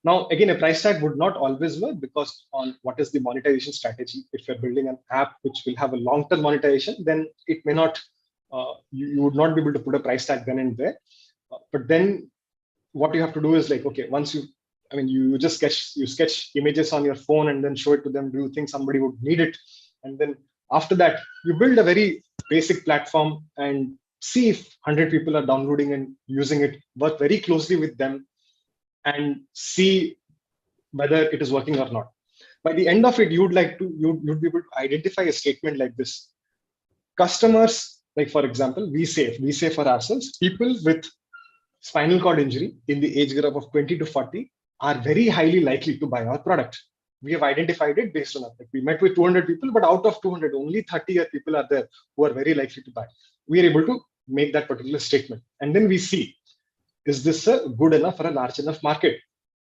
[SPEAKER 1] Now, again, a price tag would not always work because on what is the monetization strategy. If you're building an app which will have a long-term monetization, then it may not, you would not be able to put a price tag then and there. But then what you have to do is like, okay, once you just sketch images on your phone and then show it to them. Do you think somebody would need it? And then after that, you build a very basic platform and see if 100 people are downloading and using it. Work very closely with them and see whether it is working or not. By the end of it, you'd be able to identify a statement like this. Customers, like for example, we say for ourselves, people with spinal cord injury in the age group of 20 to 40 are very highly likely to buy our product. We have identified it based on that. We met with 200 people, but out of 200, only 30 people are there who are very likely to buy. We are able to make that particular statement. And then we see, is this a good enough or a large enough market?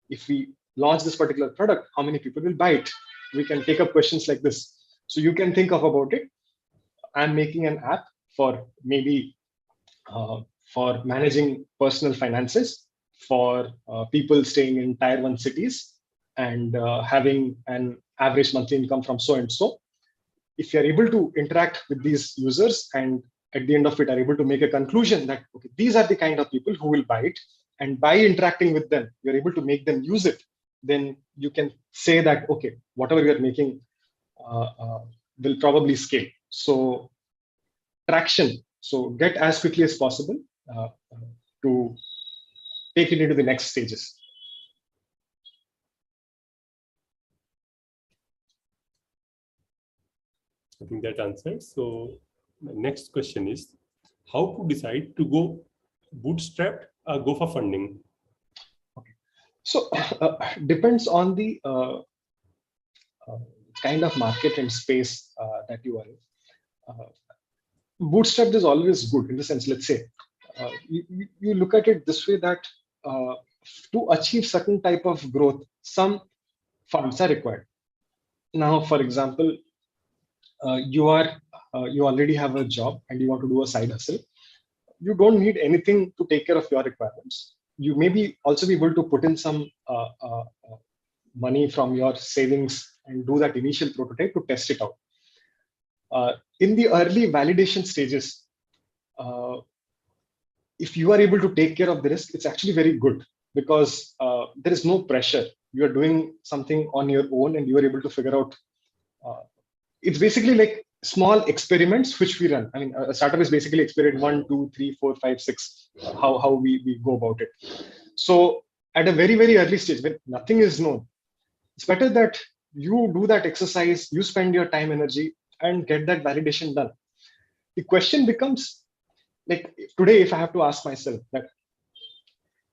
[SPEAKER 1] If we launch this particular product, how many people will buy it? We can take up questions like this. So you can think about it. I'm making an app for maybe for managing personal finances for people staying in tier 1 cities and having an average monthly income from so and so. If you're able to interact with these users and at the end of it are able to make a conclusion that, okay, these are the kind of people who will buy it, and by interacting with them, you're able to make them use it, then you can say that, okay, whatever you're making will probably scale. So traction. So get as quickly as possible to take it into the next stages.
[SPEAKER 4] I think that answers. So the next question is, how to decide to go bootstrapped or go for funding?
[SPEAKER 1] Okay. So depends on the kind of market and space that you are in. Bootstrapped is always good in the sense, let's say, you look at it this way that to achieve certain type of growth, some funds are required. Now, for example, you already have a job and you want to do a side hustle. You don't need anything to take care of your requirements. You may also be able to put in some money from your savings and do that initial prototype to test it out. In the early validation stages, if you are able to take care of the risk, it's actually very good because there is no pressure. You are doing something on your own and you are able to figure out. It's basically like small experiments which we run. I mean, a startup is basically experiment 1, 2, 3, 4, 5, 6, how we go about it. So at a very, very early stage, when nothing is known, it's better that you do that exercise, you spend your time, energy, and get that validation done. The question becomes, like today, if I have to ask myself that,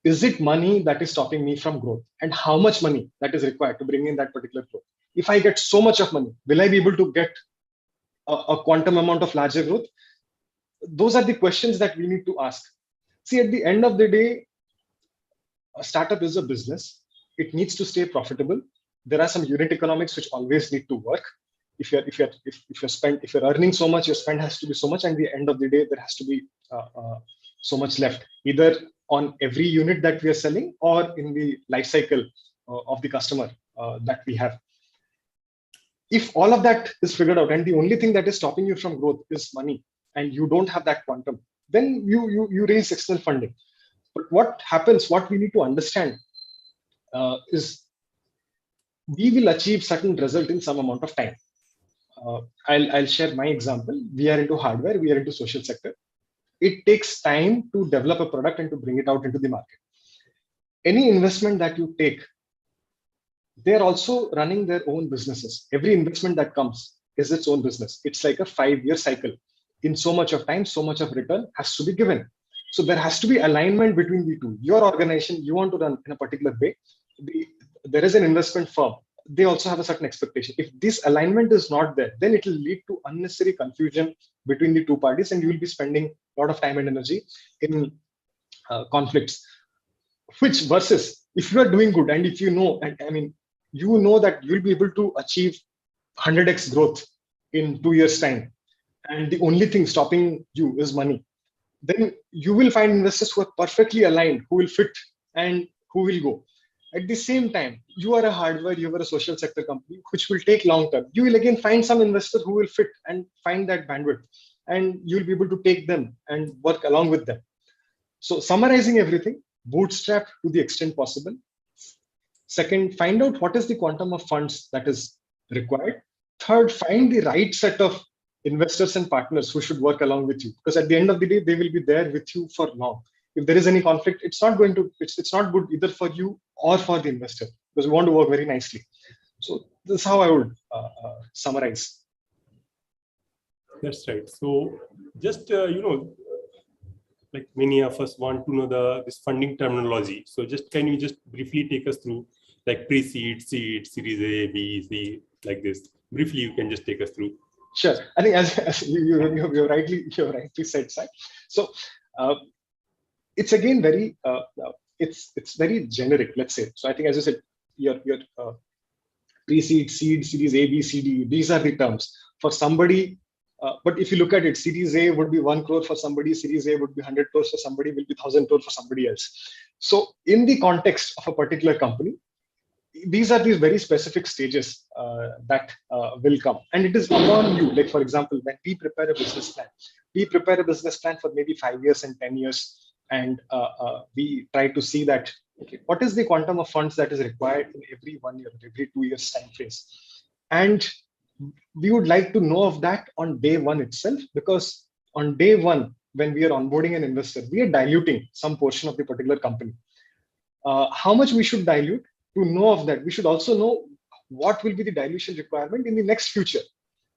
[SPEAKER 1] is it money that is stopping me from growth? And how much money that is required to bring in that particular growth? If I get so much of money, will I be able to get a quantum amount of larger growth? Those are the questions that we need to ask. See, at the end of the day, a startup is a business. It needs to stay profitable. There are some unit economics which always need to work. If you're earning so much, your spend has to be so much, and at the end of the day, there has to be so much left, either on every unit that we are selling or in the life cycle of the customer that we have. If all of that is figured out, and the only thing that is stopping you from growth is money, and you don't have that quantum, then you raise external funding. But what happens? What we need to understand is we will achieve certain result in some amount of time. I'll share my example. We are into hardware, we are into social sector. It takes time to develop a product and to bring it out into the market. Any investment that you take, they're also running their own businesses. Every investment that comes is its own business. It's like a 5-year cycle. In so much of time, so much of return has to be given. So there has to be alignment between the two. Your organization, you want to run in a particular way. There is an investment firm. They also have a certain expectation. If this alignment is not there, then it will lead to unnecessary confusion between the two parties, and you will be spending a lot of time and energy in conflicts. Which versus if you are doing good, and if you know, you know that you'll be able to achieve 100x growth in 2 years' time, and the only thing stopping you is money, then you will find investors who are perfectly aligned, who will fit and who will go. At the same time, you are a hardware, you are a social sector company, which will take long term. You will again find some investor who will fit and find that bandwidth, and you'll be able to take them and work along with them. So summarizing everything, bootstrap to the extent possible. Second, find out what is the quantum of funds that is required. Third, find the right set of investors and partners who should work along with you, because at the end of the day, they will be there with you for long. If there is any conflict, it's not good either for you or for the investor. because we want to work very nicely. So this is how I would summarize.
[SPEAKER 4] That's right. So just, like many of us want to know this funding terminology. So just can you just briefly take us through like pre-seed, seed, series A, B, C, like this? Briefly, you can just take us through.
[SPEAKER 1] Sure. I think as you rightly said, Sai. So it's again very it's very generic, let's say. So I think, as you said, your pre-seed, seed, series A, B, C, D. These are the terms for somebody. But if you look at it, series A would be 1 crore for somebody, series A would be 100 crores for somebody, will be 1,000 crore for somebody else. So in the context of a particular company, these are these very specific stages that will come. And it is upon you. Like, for example, when we prepare a business plan, for maybe 5 years and 10 years. And we try to see that, okay, what is the quantum of funds that is required in every 1 year, every 2 years time phase. And we would like to know of that on day one itself, because on day one, when we are onboarding an investor, we are diluting some portion of the particular company. How much we should dilute? To know of that, we should also know what will be the dilution requirement in the next future.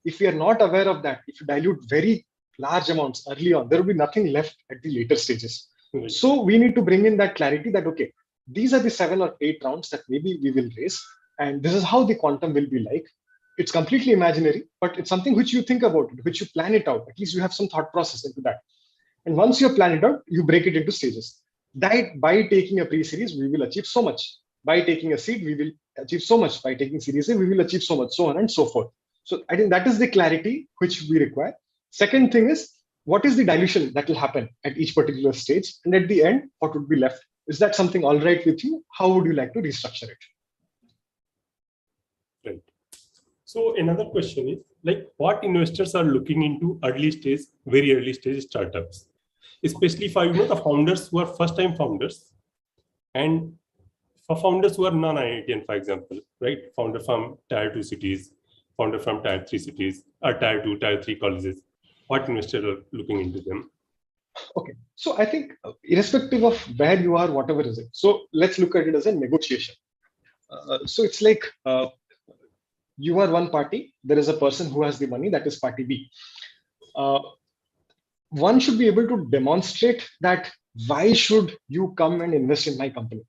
[SPEAKER 1] If we are not aware of that, if you dilute very large amounts early on, there will be nothing left at the later stages. Mm-hmm. So we need to bring in that clarity that, okay, these are the 7 or 8 rounds that maybe we will raise, and this is how the quantum will be like. It's completely imaginary, but it's something which you think about, which you plan it out. At least you have some thought process into that. And once you plan it out, you break it into stages. That by taking a pre-series, we will achieve so much. By taking a seed, we will achieve so much. By taking series A, we will achieve so much, so on and so forth. So I think that is the clarity which we require. Second thing is, what is the dilution that will happen at each particular stage? And at the end, what would be left? Is that something all right with you? How would you like to restructure it?
[SPEAKER 4] Right. So another question is, like, what investors are looking into very early stage startups, especially for the founders who are first-time founders, and for founders who are non-IITian, for example, right? Founder from tier 2 cities, founder from tier 3 cities, or tier 2, tier 3 colleges. What investors are looking into them?
[SPEAKER 1] Okay, so I think irrespective of where you are, whatever is it. So let's look at it as a negotiation. So it's like you are one party, there is a person who has the money, that is party B. One should be able to demonstrate that why should you come and invest in my company?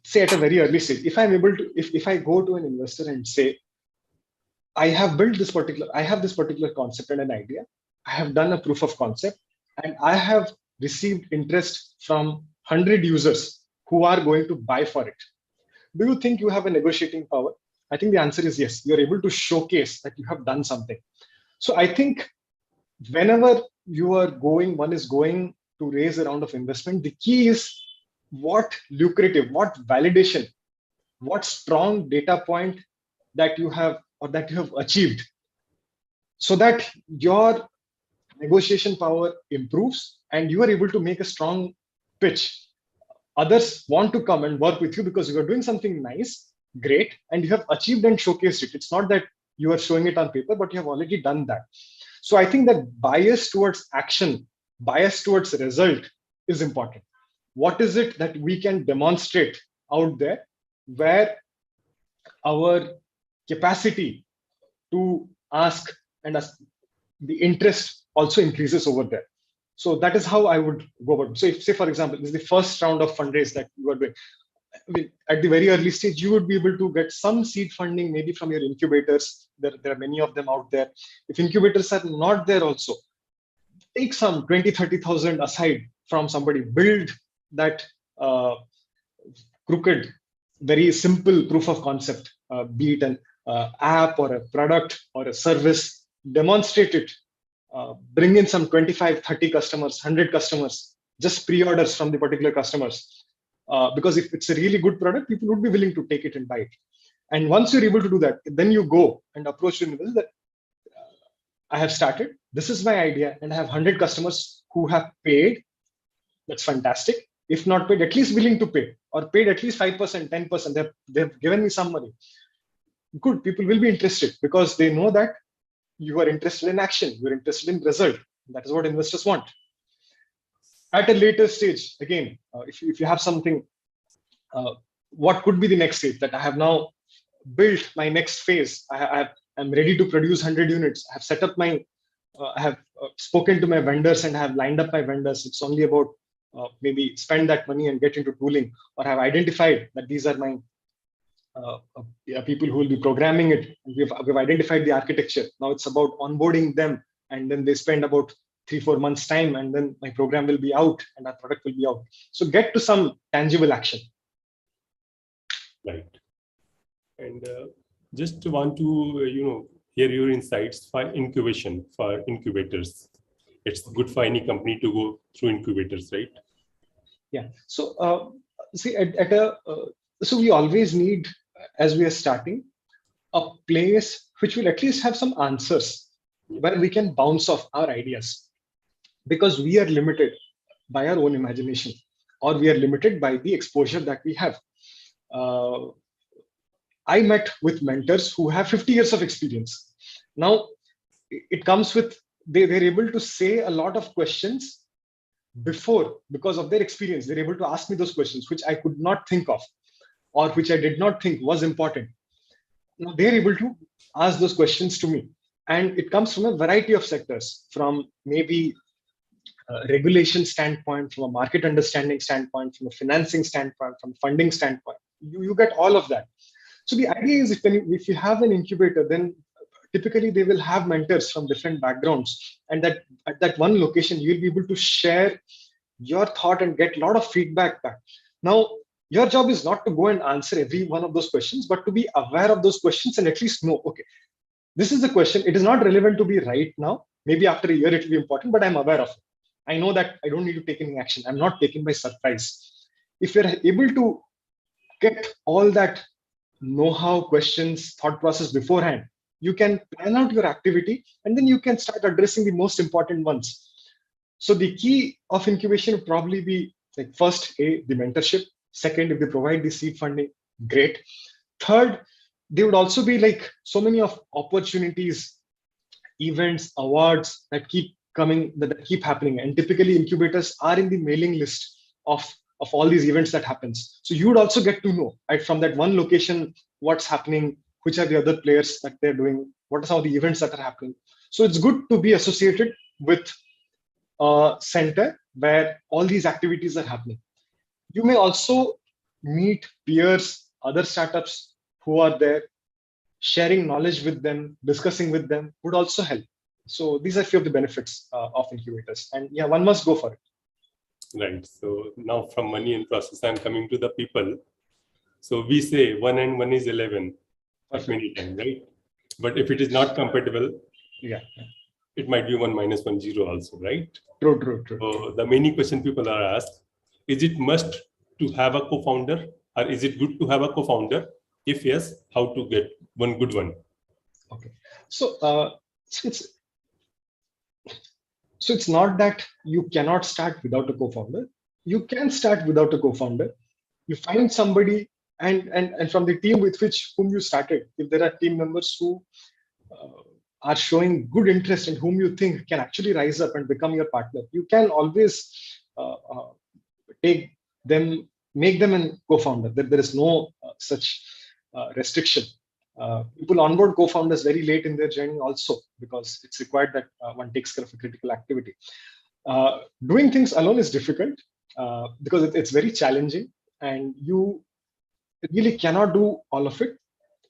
[SPEAKER 1] Say at a very early stage, if I'm able to, if I go to an investor and say, I have this particular concept and an idea, I have done a proof of concept, and I have received interest from 100 users who are going to buy for it. Do you think you have a negotiating power? I think the answer is yes. You're able to showcase that you have done something. So I think whenever one is going to raise a round of investment, the key is what lucrative, what validation, what strong data point that you have achieved, so that your negotiation power improves and you are able to make a strong pitch. Others want to come and work with you because you are doing something nice, great, and you have achieved and showcased it. It's not that you are showing it on paper, but you have already done that. So I think that bias towards action, bias towards result is important. What is it that we can demonstrate out there where our capacity to ask and the interest also increases over there? So that is how I would go about it. So if, say, for example, this is the first round of fundraise that you are doing, I mean, at the very early stage, you would be able to get some seed funding, maybe from your incubators. There are many of them out there. If incubators are not there also, take some 20, 30,000 aside from somebody, build that crooked, very simple proof of concept, be it an app or a product or a service, demonstrate it, bring in some 25, 30 customers, 100 customers, just pre-orders from the particular customers. Because if it's a really good product, people would be willing to take it and buy it. And once you're able to do that, then you go and approach the investor that I have started, this is my idea, and I have 100 customers who have paid. That's fantastic. If not paid, at least willing to pay, or paid at least 5%, 10%. They've given me some money. Good, people will be interested because they know that you are interested in action, you're interested in result. That is what investors want. At a later stage, again, if you have something what could be the next stage, that I have now built my next phase. I'm ready to produce 100 units. I have set up my, I have spoken to my vendors and have lined up my vendors. It's only about maybe spend that money and get into tooling, or have identified that these are my people who will be programming it. We've identified the architecture. Now it's about onboarding them, and then they spend about 3-4 months time, and then my program will be out and our product will be out. So get to some tangible action.
[SPEAKER 4] Right. And just want to hear your insights for incubation, for incubators. It's good for any company to go through incubators, right?
[SPEAKER 1] Yeah. So see, so we always need, as we are starting, a place which will at least have some answers where we can bounce off our ideas, because we are limited by our own imagination, or we are limited by the exposure that we have. I met with mentors who have 50 years of experience. Now, it comes with, they're able to say a lot of questions before, because of their experience. They're able to ask me those questions, which I could not think of, or which I did not think was important. Now, they're able to ask those questions to me. And it comes from a variety of sectors, from maybe regulation standpoint, from a market understanding standpoint, from a financing standpoint, from funding standpoint. You get all of that. So the idea is, if you have an incubator, then typically they will have mentors from different backgrounds, and that at that one location you'll be able to share your thought and get a lot of feedback back. Now, your job is not to go and answer every one of those questions, but to be aware of those questions and at least know, okay, this is the question. It is not relevant to be right now. Maybe after a year it will be important, but I'm aware of it. I know that I don't need to take any action. I'm not taken by surprise. If you're able to get all that know-how, questions, thought process beforehand, you can plan out your activity, and then you can start addressing the most important ones. So the key of incubation would probably be, like, first, the mentorship. Second, if they provide the seed funding, great. Third, they would also be like so many of opportunities, events, awards that keep coming, that keep happening. And typically incubators are in the mailing list of all these events that happens. So you would also get to know, right, from that one location, what's happening, which are the other players that they're doing, what are some of the events that are happening. So it's good to be associated with a center where all these activities are happening. You may also meet peers, other startups who are there. Sharing knowledge with them, discussing with them would also help. So these are a few of the benefits of incubators. And yeah, one must go for it.
[SPEAKER 4] Right. So now from money and process, I'm coming to the people. So we say 1 and 1 is 11 at many times, right? But if it is not compatible,
[SPEAKER 1] yeah,
[SPEAKER 4] it might be 1 minus 1 0 also, right?
[SPEAKER 1] True.
[SPEAKER 4] So the many question people are asked: is it must to have a co-founder, or is it good to have a co-founder? If yes, how to get one good one?
[SPEAKER 1] Okay. So it's not that you cannot start without a co-founder. You can start without a co-founder. You find somebody, and from the team with whom you started, if there are team members who are showing good interest and whom you think can actually rise up and become your partner, you can always take them, make them a co-founder. There is no such restriction. People onboard co-founders very late in their journey also, because it's required that one takes care of a critical activity. Doing things alone is difficult because it's very challenging, and you really cannot do all of it.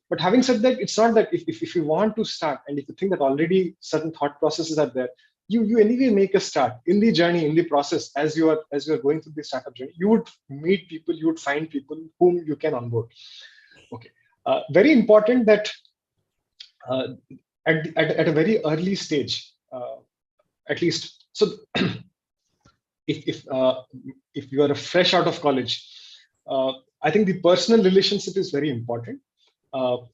[SPEAKER 1] But having said that, it's not that if you want to start, and if you think that already certain thought processes are there, you anyway make a start in the journey, in the process. As you are going through the startup journey, you would meet people, you would find people whom you can onboard. Okay. Very important that at a very early stage, at least. So if you are fresh out of college, I think the personal relationship is very important.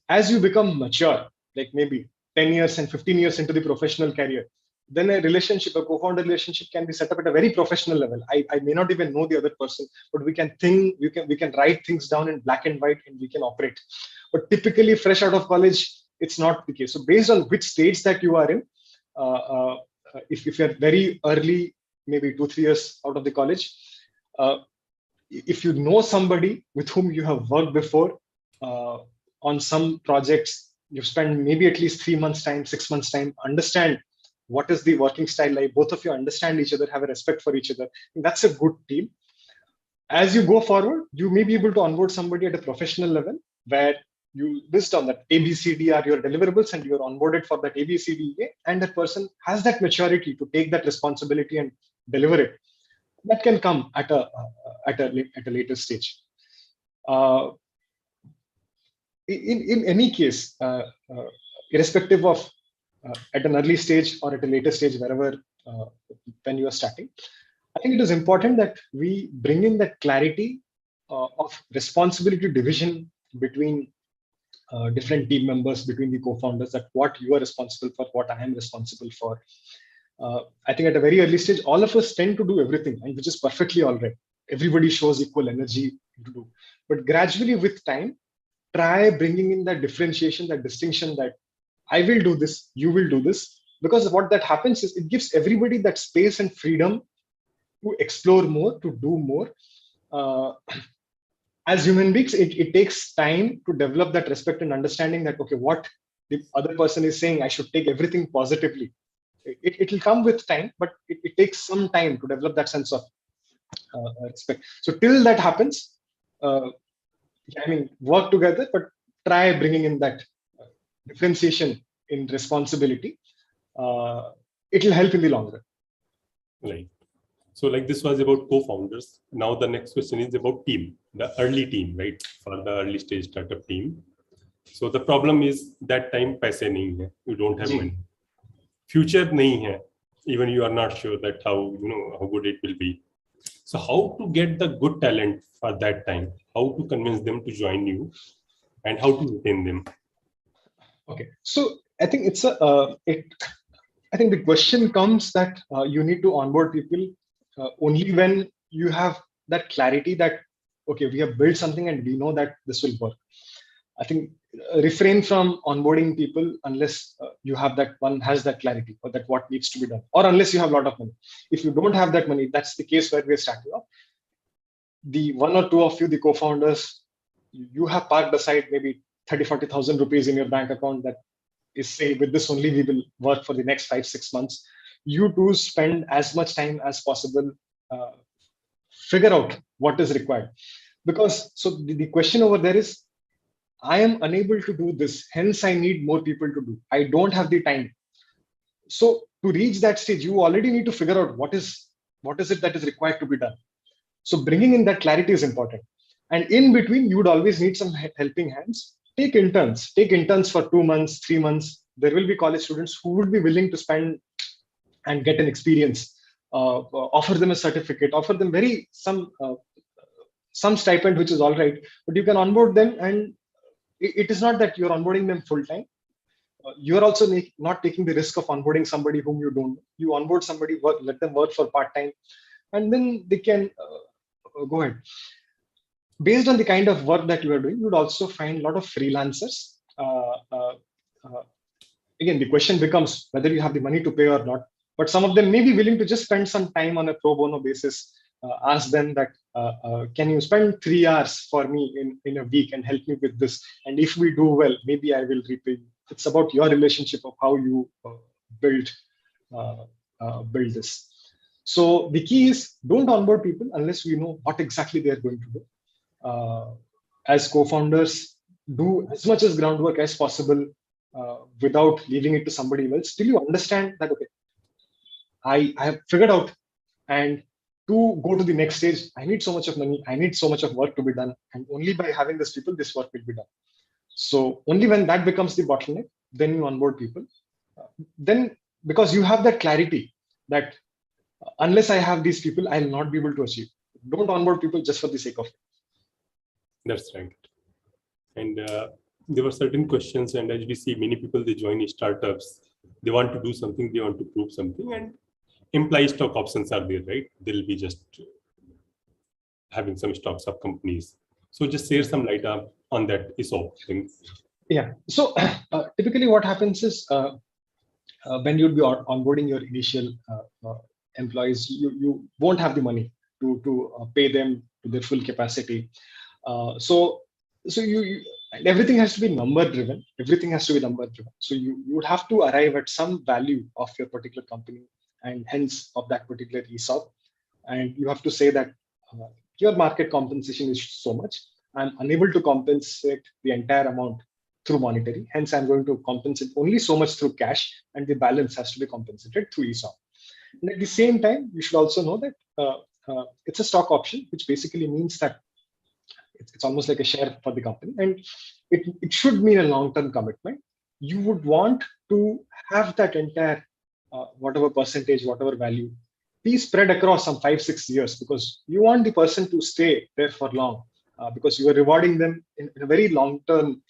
[SPEAKER 1] As you become mature, like maybe 10 years and 15 years into the professional career, then a co-founder relationship can be set up at a very professional level. I may not even know the other person, but we can think, we can write things down in black and white, and we can operate. But typically, fresh out of college, it's not the case. So based on which stage that you are in, if you're very early, maybe 2-3 years out of the college, if you know somebody with whom you have worked before on some projects, you've spent maybe at least 3 months time, 6 months time, understand what is the working style like, both of you understand each other, have a respect for each other. That's a good team. As you go forward, you may be able to onboard somebody at a professional level where you list on that ABCD are your deliverables and you're onboarded for that ABCD, and that person has that maturity to take that responsibility and deliver it. That can come at a later stage. In any case, irrespective of at an early stage or at a later stage, wherever when you are starting, I think it is important that we bring in that clarity of responsibility division between different team members, between the co-founders, that what you are responsible for, what I am responsible for. I think at a very early stage, all of us tend to do everything, and which is perfectly all right. Everybody shows equal energy to do. But gradually with time, try bringing in that differentiation, that distinction that I will do this, you will do this. Because what that happens is it gives everybody that space and freedom to explore more, to do more. As human beings, it takes time to develop that respect and understanding that, okay, what the other person is saying, I should take everything positively. It will come with time, but it takes some time to develop that sense of respect. So till that happens, work together, but try bringing in that differentiation in responsibility. It will help in the long run.
[SPEAKER 4] Right. So like this was about co-founders. Now the next question is about team, the early team, right? For the early stage startup team. So the problem is that time paise nahi hai. You don't have money. Future nahi hai. Even you are not sure that how good it will be. So how to get the good talent for that time? How to convince them to join you, and how to retain them?
[SPEAKER 1] Okay, so I think it's I think the question comes that you need to onboard people only when you have that clarity that, okay, we have built something and we know that this will work. I think refrain from onboarding people unless you have that one has that clarity or that what needs to be done, or unless you have a lot of money. If you don't have that money, that's the case where we're starting off. The one or two of you, the co-founders, you have parked aside maybe 30,000-40,000 rupees in your bank account that is, say, with this only we will work for the next 5-6 months. You do spend as much time as possible, figure out what is required. Because so the question over there is, I am unable to do this, hence I need more people to do. I don't have the time. So to reach that stage, you already need to figure out what is it that is required to be done. So bringing in that clarity is important. And in between, you would always need some helping hands. Take interns for 2 months, 3 months. There will be college students who would be willing to spend and get an experience. Offer them a certificate, offer them some stipend, which is all right. But you can onboard them, and it is not that you're onboarding them full time. You're also not taking the risk of onboarding somebody whom you don't know. You onboard somebody, let them work for part time, and then they can go ahead. Based on the kind of work that you are doing, you would also find a lot of freelancers. Again, the question becomes whether you have the money to pay or not. But some of them may be willing to just spend some time on a pro bono basis. Ask them that, can you spend 3 hours for me in a week and help me with this? And if we do well, maybe I will repay you. It's about your relationship of how you build this. So the key is, don't onboard people unless we know what exactly they are going to do. As co-founders, do as much as groundwork as possible without leaving it to somebody else till you understand that, okay, I have figured out, and to go to the next stage, I need so much of money, I need so much of work to be done, and only by having these people, this work will be done. So only when that becomes the bottleneck, then you onboard people. Then, because you have that clarity that unless I have these people, I'll not be able to achieve. Don't onboard people just for the sake of it.
[SPEAKER 4] That's right. And there were certain questions, and as we see, many people, they join startups, they want to do something, they want to prove something, and implied stock options are there, right? They'll be just having some stocks of companies. So just share some light on that ESOP thing.
[SPEAKER 1] Yeah. So typically what happens is when you'll be onboarding your initial employees, you won't have the money. to pay them to their full capacity. So you and everything has to be number driven. Everything has to be number driven. So you would have to arrive at some value of your particular company and hence of that particular ESOP. And you have to say that your market compensation is so much. I'm unable to compensate the entire amount through monetary. Hence, I'm going to compensate only so much through cash, and the balance has to be compensated through ESOP. And at the same time, you should also know that it's a stock option, which basically means that it's almost like a share for the company, and it should mean a long-term commitment. You would want to have that entire whatever percentage, whatever value, be spread across some 5-6 years, because you want the person to stay there for long, because you are rewarding them in a very long-term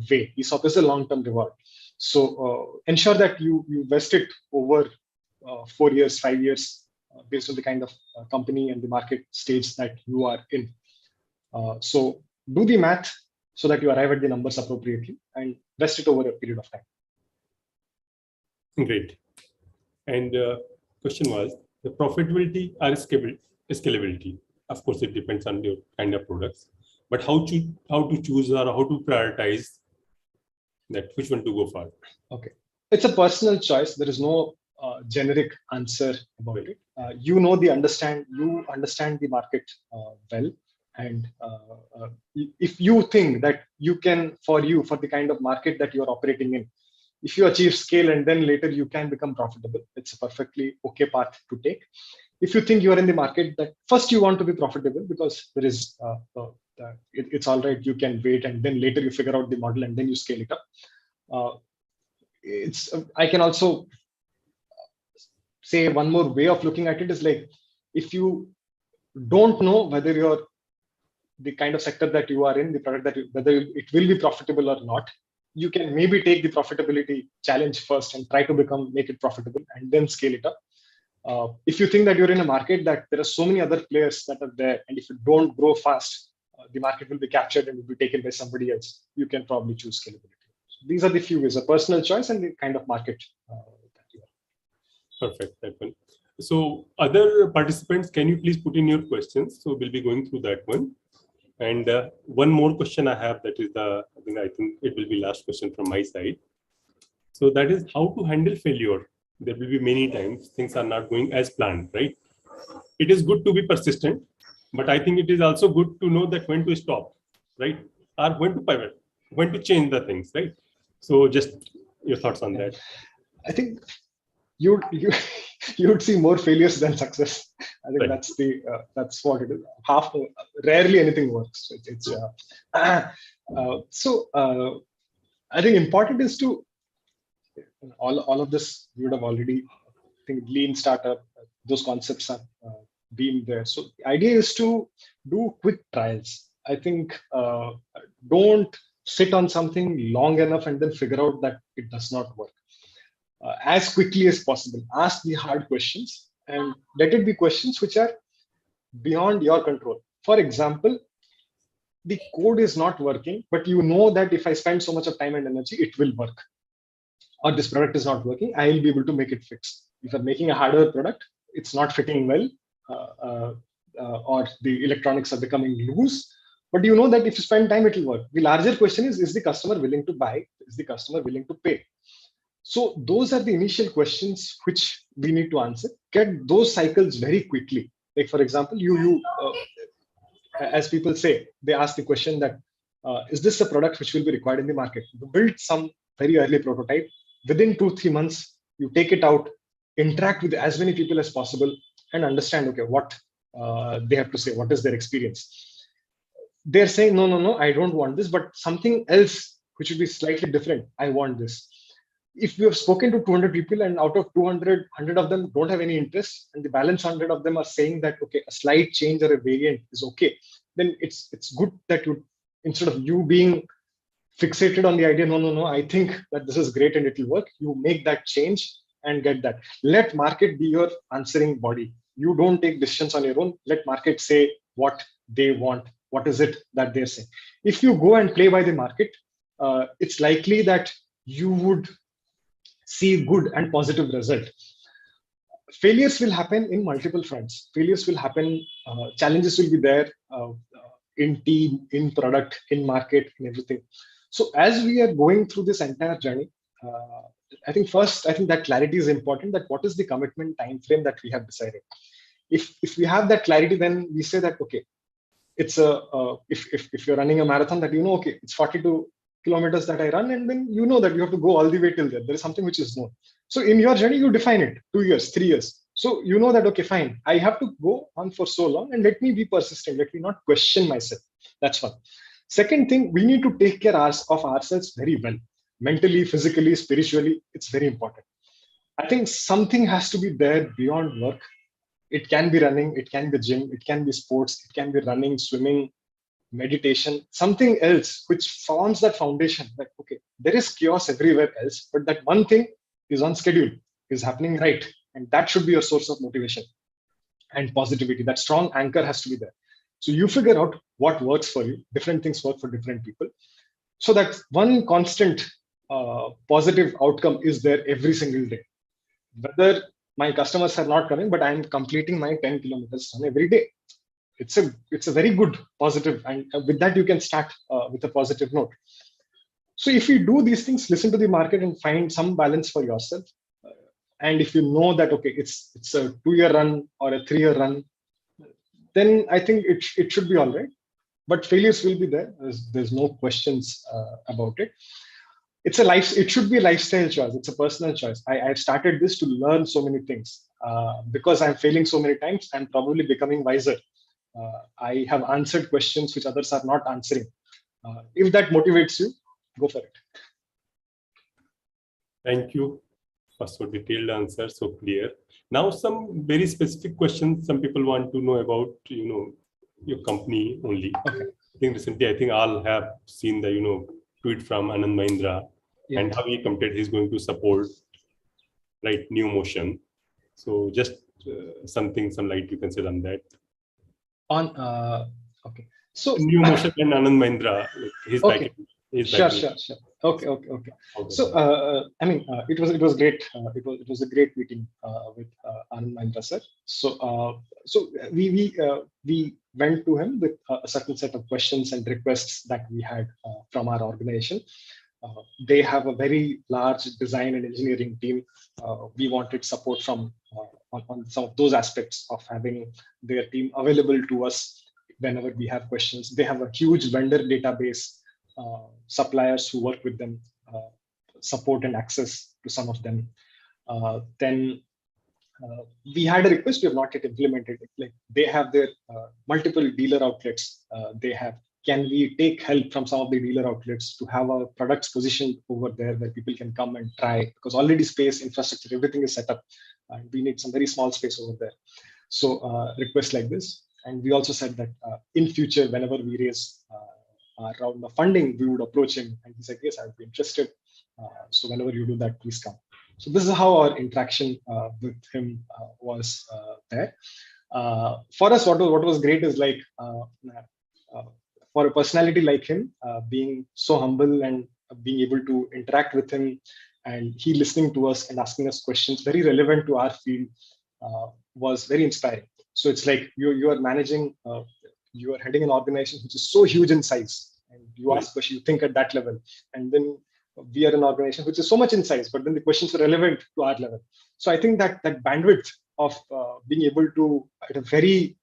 [SPEAKER 1] way. ESOP is a long-term reward. So ensure that you vest it over 4 years, 5 years, based on the kind of company and the market stage that you are in. So do the math so that you arrive at the numbers appropriately and vest it over a period of time.
[SPEAKER 4] Great. And question was the profitability or scalability. Of course, it depends on your kind of products, but how to choose or how to prioritize that, which one to go for? Okay.
[SPEAKER 1] It's a personal choice. There is no generic answer about it. You understand the market well. And if you think that you can, for the kind of market that you're operating in, if you achieve scale and then later you can become profitable, it's a perfectly okay path to take. If you think you are in the market that first you want to be profitable because there is, it's all right, you can wait and then later you figure out the model and then you scale it up. I can also say one more way of looking at it is like, if you don't know whether the kind of sector that you are in, the product whether it will be profitable or not, you can maybe take the profitability challenge first and try to make it profitable and then scale it up. If you think that you're in a market that there are so many other players that are there, and if you don't grow fast, the market will be captured and will be taken by somebody else, you can probably choose scalability. So these are the few ways: a personal choice and the kind of market that you are.
[SPEAKER 4] Perfect. That one. So other participants, can you please put in your questions? So we'll be going through that one. And one more question I have, that is I think it will be last question from my side. So that is how to handle failure. There will be many times things are not going as planned, right? It is good to be persistent, but I think it is also good to know that when to stop, right? Or when to pivot, when to change the things, right? So just your thoughts on that.
[SPEAKER 1] I think you would see more failures than success. I think
[SPEAKER 4] right.
[SPEAKER 1] That's what it is. Rarely anything works. I think important is to all of this you would have already, I think, lean startup, those concepts have been there. So the idea is to do quick trials. I think don't sit on something long enough and then figure out that it does not work. As quickly as possible, ask the hard questions and let it be questions which are beyond your control. For example, the code is not working, but you know that if I spend so much of time and energy, it will work. Or this product is not working, I will be able to make it fix. If you're making a hardware product, it's not fitting well, or the electronics are becoming loose, but you know that if you spend time, it will work. The larger question is the customer willing to buy? Is the customer willing to pay? So those are the initial questions which we need to answer. Get those cycles very quickly. Like, for example, as people say, they ask the question that, is this a product which will be required in the market? You build some very early prototype. Within 2-3 months, you take it out, interact with as many people as possible and understand, okay, what they have to say, what is their experience. They're saying, no, I don't want this, but something else which would be slightly different, I want this. If you have spoken to 200 people and out of 200, 100 of them don't have any interest, and the balance 100 of them are saying that, okay, a slight change or a variant is okay, then it's good that you, instead of you being fixated on the idea, no, I think that this is great and it will work, you make that change and get that. Let market be your answering body. You don't take decisions on your own. Let market say what they want. What is it that they're saying? If you go and play by the market, it's likely that you would see good and positive result. failures will happen in multiple fronts. Failures will happen, challenges will be there in team, in product, in market, in everything. So as we are going through this entire journey, I think that clarity is important, that what is the commitment time frame that we have decided. If we have that clarity, then we say that, okay, it's if you're running a marathon, that okay, it's 42 kilometers that I run, and then that you have to go all the way till there. There is something which is known. So in your journey, you define it 2 years, 3 years. So that, okay, fine, I have to go on for so long, and let me be persistent. Let me not question myself. That's one. Second thing, we need to take care of ourselves very well, mentally, physically, spiritually. It's very important. I think something has to be there beyond work. It can be running, it can be gym, it can be sports, it can be running, swimming, meditation, something else which forms that foundation. Like, okay, there is chaos everywhere else, but that one thing is on schedule, is happening right. And that should be your source of motivation and positivity. That strong anchor has to be there. So you figure out what works for you. Different things work for different people. So that one constant positive outcome is there every single day. Whether my customers are not coming, but I'm completing my 10 kilometers on every day. It's a very good positive, and with that you can start with a positive note. So if you do these things, listen to the market and find some balance for yourself. And if you know that, okay, it's a 2-year run or a 3-year run, then I think it should be all right. But failures will be there. There's no questions about it. It should be a lifestyle choice. It's a personal choice. I've started this to learn so many things. Because I'm failing so many times, I'm probably becoming wiser. I have answered questions which others are not answering. If that motivates you, go for it.
[SPEAKER 4] Thank you for so detailed answer, so clear. Now, some very specific questions some people want to know about, your company only.
[SPEAKER 1] Okay.
[SPEAKER 4] I think recently, I think all have seen the, tweet from Anand Mahindra,
[SPEAKER 1] Yeah.
[SPEAKER 4] and how he committed he's going to support, right, Neomotion. So just some light you can say on that.
[SPEAKER 1] Okay. So
[SPEAKER 4] Neomotion and Anand Mahindra, his
[SPEAKER 1] okay.
[SPEAKER 4] package.
[SPEAKER 1] Sure. Okay. So it was great. It was a great meeting with Anand Mahindra sir. So we went to him with a certain set of questions and requests that we had from our organization. They have a very large design and engineering team. We wanted support from on some of those aspects of having their team available to us whenever we have questions. They have a huge vendor database, suppliers who work with them, support and access to some of them. Then we had a request. We have not yet implemented it. Like, they have their multiple dealer outlets. Can we take help from some of the dealer outlets to have our products positioned over there where people can come and try? Because already space, infrastructure, everything is set up, and we need some very small space over there. So requests like this. And we also said that in future, whenever we raise our round of funding, we would approach him, and he said, yes, I would be interested. So whenever you do that, please come. So this is how our interaction with him was there. For us, what was great is like, for a personality like him, being so humble and being able to interact with him, and he listening to us and asking us questions very relevant to our field, was very inspiring. So it's like you are managing, you are heading an organization which is so huge in size, and you ask questions, you think at that level, and then we are an organization which is so much in size, but then the questions are relevant to our level. So I think that bandwidth of being able to, at a very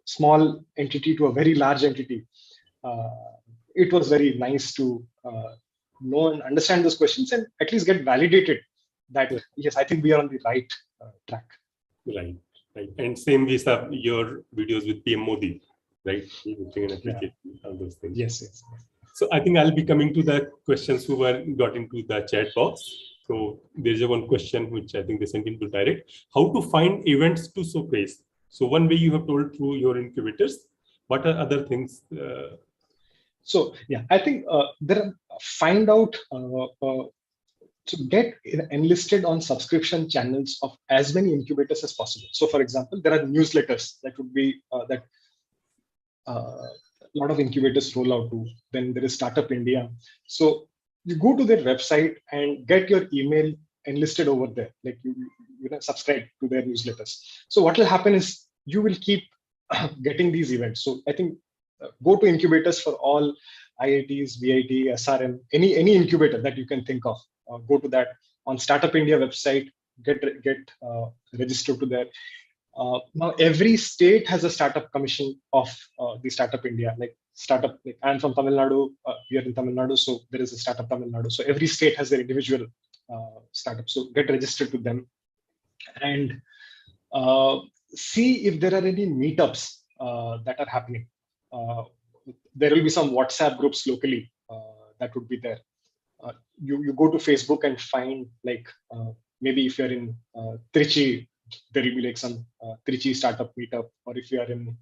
[SPEAKER 1] small entity to a very large entity, it was very nice to know and understand those questions and at least get validated that, yes, I think we are on the right track.
[SPEAKER 4] Right. And same with your videos with PM Modi, right? All those things.
[SPEAKER 1] Yes.
[SPEAKER 4] So I think I'll be coming to the questions who got into the chat box. So there's one question which I think they sent into direct. How to find events to showcase? So one way you have told through your incubators. What are other things?
[SPEAKER 1] So yeah, I think find out to get enlisted on subscription channels of as many incubators as possible. So for example, there are newsletters that would be that a lot of incubators roll out to. Then there is Startup India. So you go to their website and get your email enlisted over there, like you know, subscribe to their newsletters. So what will happen is you will keep getting these events. So I think go to incubators for all IITs, VIT, SRM, any incubator that you can think of. Go to that on Startup India website. Get registered to there. Now every state has a startup commission of the Startup India. Like startup, like I'm from Tamil Nadu. We are in Tamil Nadu, so there is a Startup Tamil Nadu. So every state has their individual startup. So get registered to them, and see if there are any meetups that are happening. There will be some WhatsApp groups locally that would be there. You go to Facebook and find, like, maybe if you're in Trichy, there will be like some Trichy startup meetup, or if you are in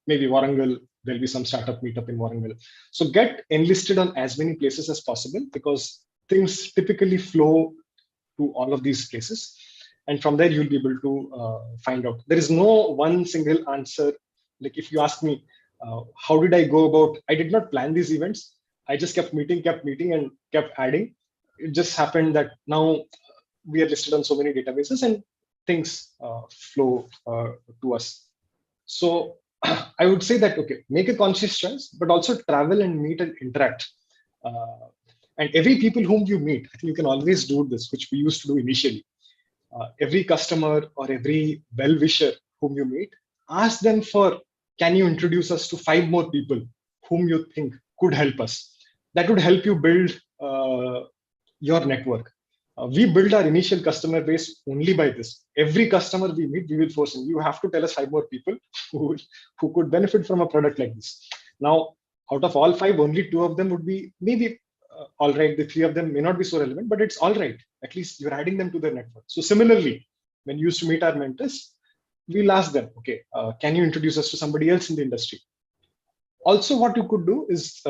[SPEAKER 1] maybe Warangal, there'll be some startup meetup in Warangal. So get enlisted on as many places as possible, because things typically flow to all of these places. And from there, you'll be able to find out. There is no one single answer. Like if you ask me, how did I go about? I did not plan these events. I just kept meeting, and kept adding. It just happened that now we are listed on so many databases, and things flow to us. So I would say that, okay, make a conscious choice, but also travel and meet and interact. And every people whom you meet, I think you can always do this, which we used to do initially. Every customer or every well-wisher whom you meet, ask them for, can you introduce us to 5 more people whom you think could help us? That would help you build your network. We build our initial customer base only by this. Every customer we meet, we will force him, you have to tell us 5 more people who could benefit from a product like this. Now, out of all 5, only 2 of them would be maybe all right. The 3 of them may not be so relevant, but it's all right. At least you're adding them to their network. So similarly, when you used to meet our mentors, we'll ask them, okay, can you introduce us to somebody else in the industry? Also, what you could do is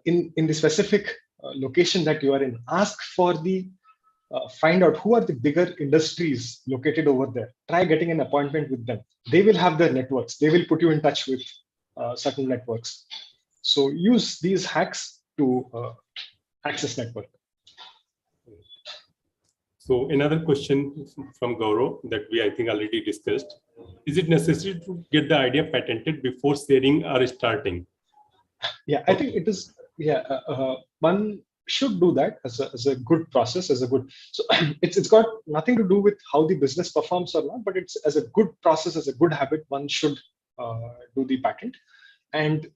[SPEAKER 1] in the specific location that you are in, ask for the find out who are the bigger industries located over there. Try getting an appointment with them. They will have their networks. They will put you in touch with certain networks. So use these hacks to access network.
[SPEAKER 4] So another question from Gaurav that we, I think, already discussed. Is it necessary to get the idea patented before sharing or starting?
[SPEAKER 1] Yeah, I think it is. Yeah, one should do that as a good process, as a good. So it's got nothing to do with how the business performs or not, but it's as a good process, as a good habit, one should do the patent, and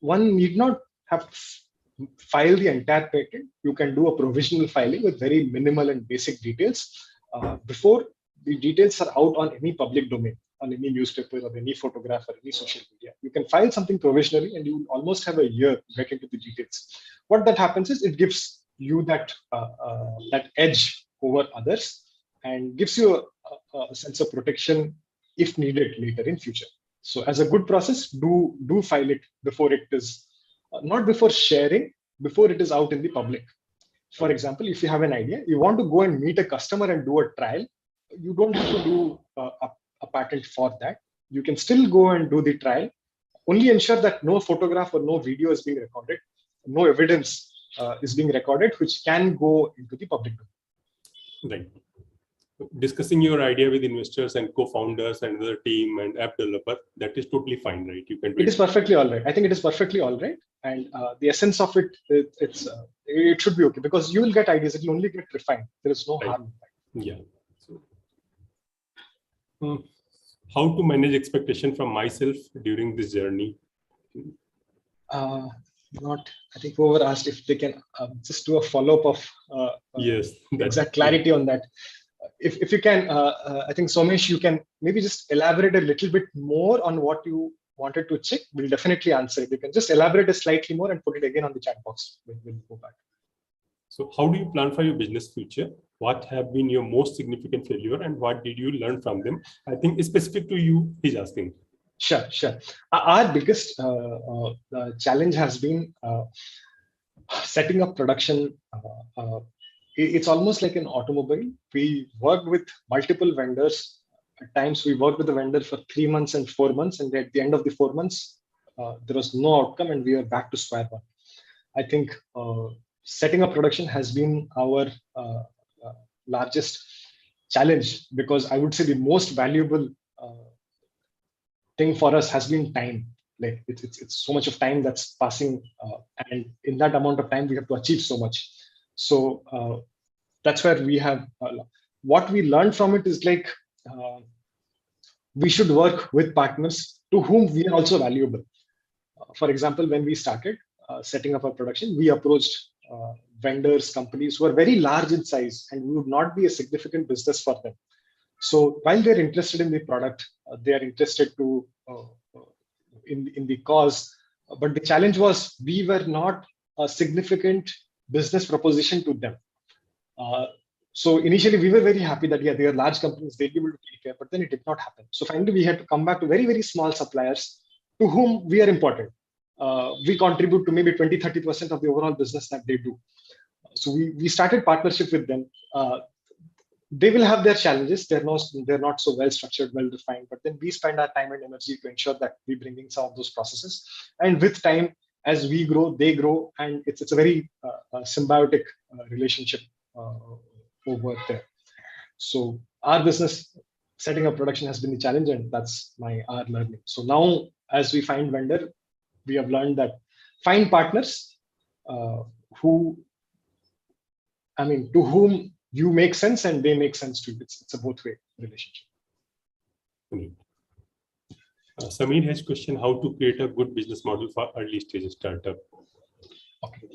[SPEAKER 1] one need not have to file the entire patent. You can do a provisional filing with very minimal and basic details before the details are out on any public domain, on any newspaper or any photograph or any social media. You can file something provisionally, and you almost have a year to get into the details. What that happens is it gives you that that edge over others, and gives you a sense of protection if needed later in future. So as a good process, do file it before it is not before sharing, before it is out in the public. For example, if you have an idea, you want to go and meet a customer and do a trial, you don't have to do a patent for that. You can still go and do the trial. Only ensure that no photograph or no video is being recorded, no evidence is being recorded, which can go into the public domain.
[SPEAKER 4] Right. Discussing your idea with investors and co-founders and the team and app developer, that is totally fine, right? You can do
[SPEAKER 1] it is perfectly all right. I think it is perfectly all right. And the essence of it, it should be okay, because you will get ideas. It will only get refined. There is no harm in that.
[SPEAKER 4] Yeah. So, how to manage expectation from myself during this journey?
[SPEAKER 1] I think whoever asked if they can just do a follow-up of
[SPEAKER 4] yes,
[SPEAKER 1] exact clarity on that. If you can, I think Somesh, you can maybe just elaborate a little bit more on what you wanted to check. We'll definitely answer it. You can just elaborate it slightly more and put it again on the chat box when we go back.
[SPEAKER 4] So how do you plan for your business future? What have been your most significant failure and what did you learn from them? I think it's specific to you, he's asking.
[SPEAKER 1] Sure. Our biggest challenge has been setting up production. It's almost like an automobile. We work with multiple vendors. At times we work with the vendor for 3 months and 4 months, and at the end of the 4 months, there was no outcome and we are back to square one. I think setting up production has been our largest challenge, because I would say the most valuable thing for us has been time. Like it's so much of time that's passing, and in that amount of time we have to achieve so much. So that's where we have what we learned from it is like we should work with partners to whom we are also valuable. For example, when we started setting up our production, we approached vendors, companies who are very large in size, and we would not be a significant business for them. So while they're interested in the product, they are interested to in the cause. But the challenge was we were not a significant business proposition to them. So initially we were very happy that yeah, they are large companies, they'll be able to take care, but then it did not happen. So finally we had to come back to very, very small suppliers to whom we are important. We contribute to maybe 20-30% of the overall business that they do. So we started partnership with them. They will have their challenges. They're not so well structured, well defined, but then we spend our time and energy to ensure that we bring in some of those processes. And with time, as we grow, they grow, and it's a very symbiotic relationship over there. So our business setting up production has been the challenge, and that's our learning. So now, as we find vendor, we have learned that find partners to whom you make sense and they make sense too. It's a both-way relationship.
[SPEAKER 4] Samir has question: how to create a good business model for early stage startup? Okay.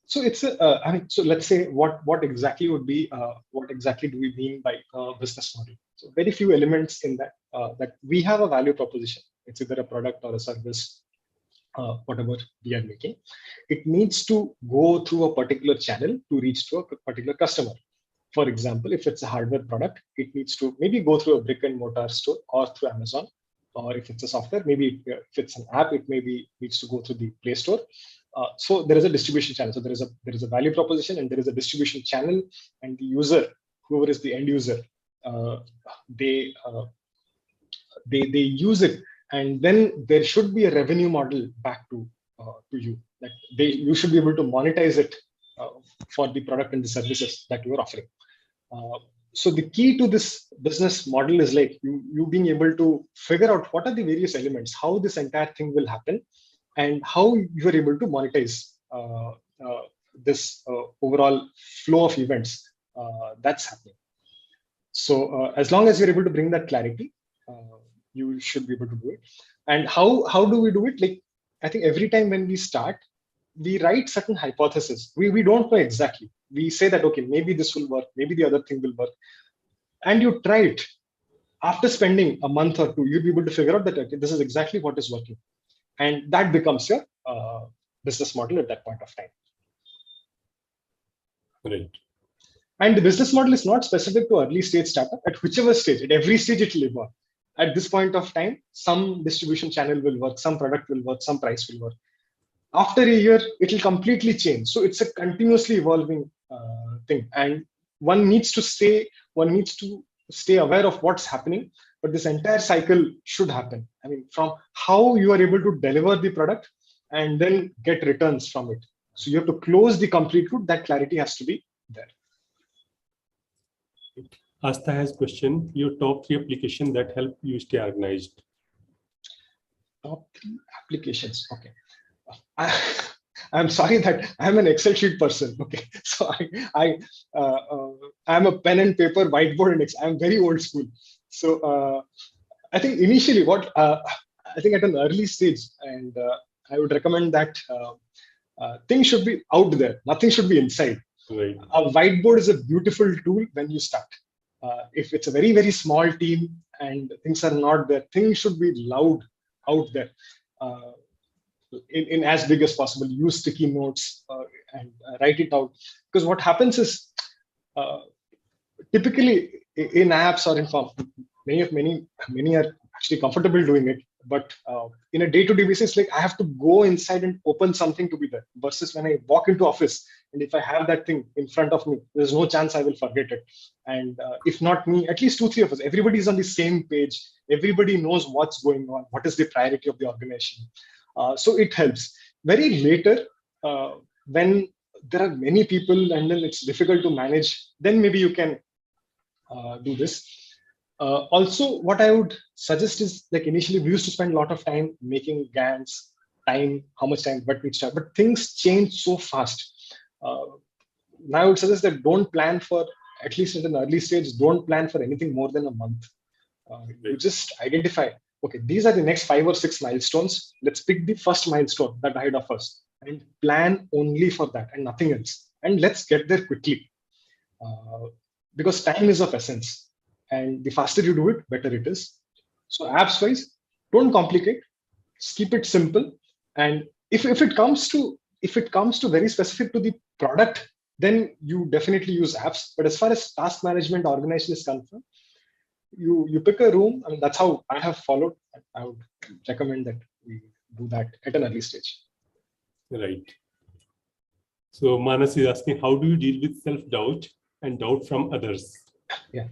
[SPEAKER 1] So it's so let's say what exactly would be what exactly do we mean by business model? So very few elements in that that we have a value proposition. It's either a product or a service, whatever we are making. It needs to go through a particular channel to reach to a particular customer. For example, if it's a hardware product, it needs to maybe go through a brick and mortar store or through Amazon. Or if it's a software, maybe if it's an app, it maybe needs to go through the Play Store. So there is a distribution channel. So there is a value proposition and there is a distribution channel, and the user, whoever is the end user, they use it, and then there should be a revenue model back to you. That you should be able to monetize it for the product and the services that you are offering. So the key to this business model is like you being able to figure out what are the various elements, how this entire thing will happen, and how you are able to monetize this overall flow of events that's happening. So as long as you're able to bring that clarity, you should be able to do it. And how do we do it? Like, I think every time when we start, we write certain hypotheses. We don't know exactly. We say that, okay, maybe this will work, maybe the other thing will work. And you try it. After spending a month or two, you'll be able to figure out that, okay, this is exactly what is working. And that becomes your business model at that point of time.
[SPEAKER 4] Right.
[SPEAKER 1] And the business model is not specific to early stage startup. At whichever stage, at every stage it will evolve. At this point of time, some distribution channel will work, some product will work, some price will work. After a year, it will completely change. So it's a continuously evolving thing, and one needs to stay aware of what's happening. But this entire cycle should happen. I mean, from how you are able to deliver the product and then get returns from it. So you have to close the complete loop. That clarity has to be there.
[SPEAKER 4] Asta has question: your top 3 applications that help you stay organized.
[SPEAKER 1] Top 3 applications. Okay. I'm sorry that I'm an Excel sheet person. Okay, so I'm a pen and paper, whiteboard, and Excel. I'm very old school. So I think initially, I think at an early stage, and I would recommend that things should be out there. Nothing should be inside.
[SPEAKER 4] Right.
[SPEAKER 1] A whiteboard is a beautiful tool when you start. If it's a very, very small team and things are not there, things should be loud out there. In as big as possible, use sticky notes and write it out. Because what happens is, typically in apps or in form, many are actually comfortable doing it. But in a day-to-day basis, like I have to go inside and open something to be there. Versus when I walk into office, and if I have that thing in front of me, there's no chance I will forget it. And if not me, at least 2-3 of us, everybody's on the same page. Everybody knows what's going on. What is the priority of the organization? So it helps. Very later, when there are many people and then it's difficult to manage, then maybe you can do this. Also, what I would suggest is, like, initially we used to spend a lot of time making GANs, how much time, what we start, but things change so fast. Now I would suggest that don't plan for, at least in an early stage, don't plan for anything more than a month. You just identify, okay, these are the next 5 or 6 milestones. Let's pick the first milestone that ahead of us and plan only for that and nothing else. And let's get there quickly, because time is of essence. And the faster you do it, better it is. So apps wise, don't complicate, just keep it simple. And if it comes to very specific to the product, then you definitely use apps. But as far as task management organization is concerned, you pick a room. I mean, that's how I have followed. I would recommend that we do that at an early stage.
[SPEAKER 4] Right. So Manas is asking, how do you deal with self-doubt and doubt from others?
[SPEAKER 1] Yeah.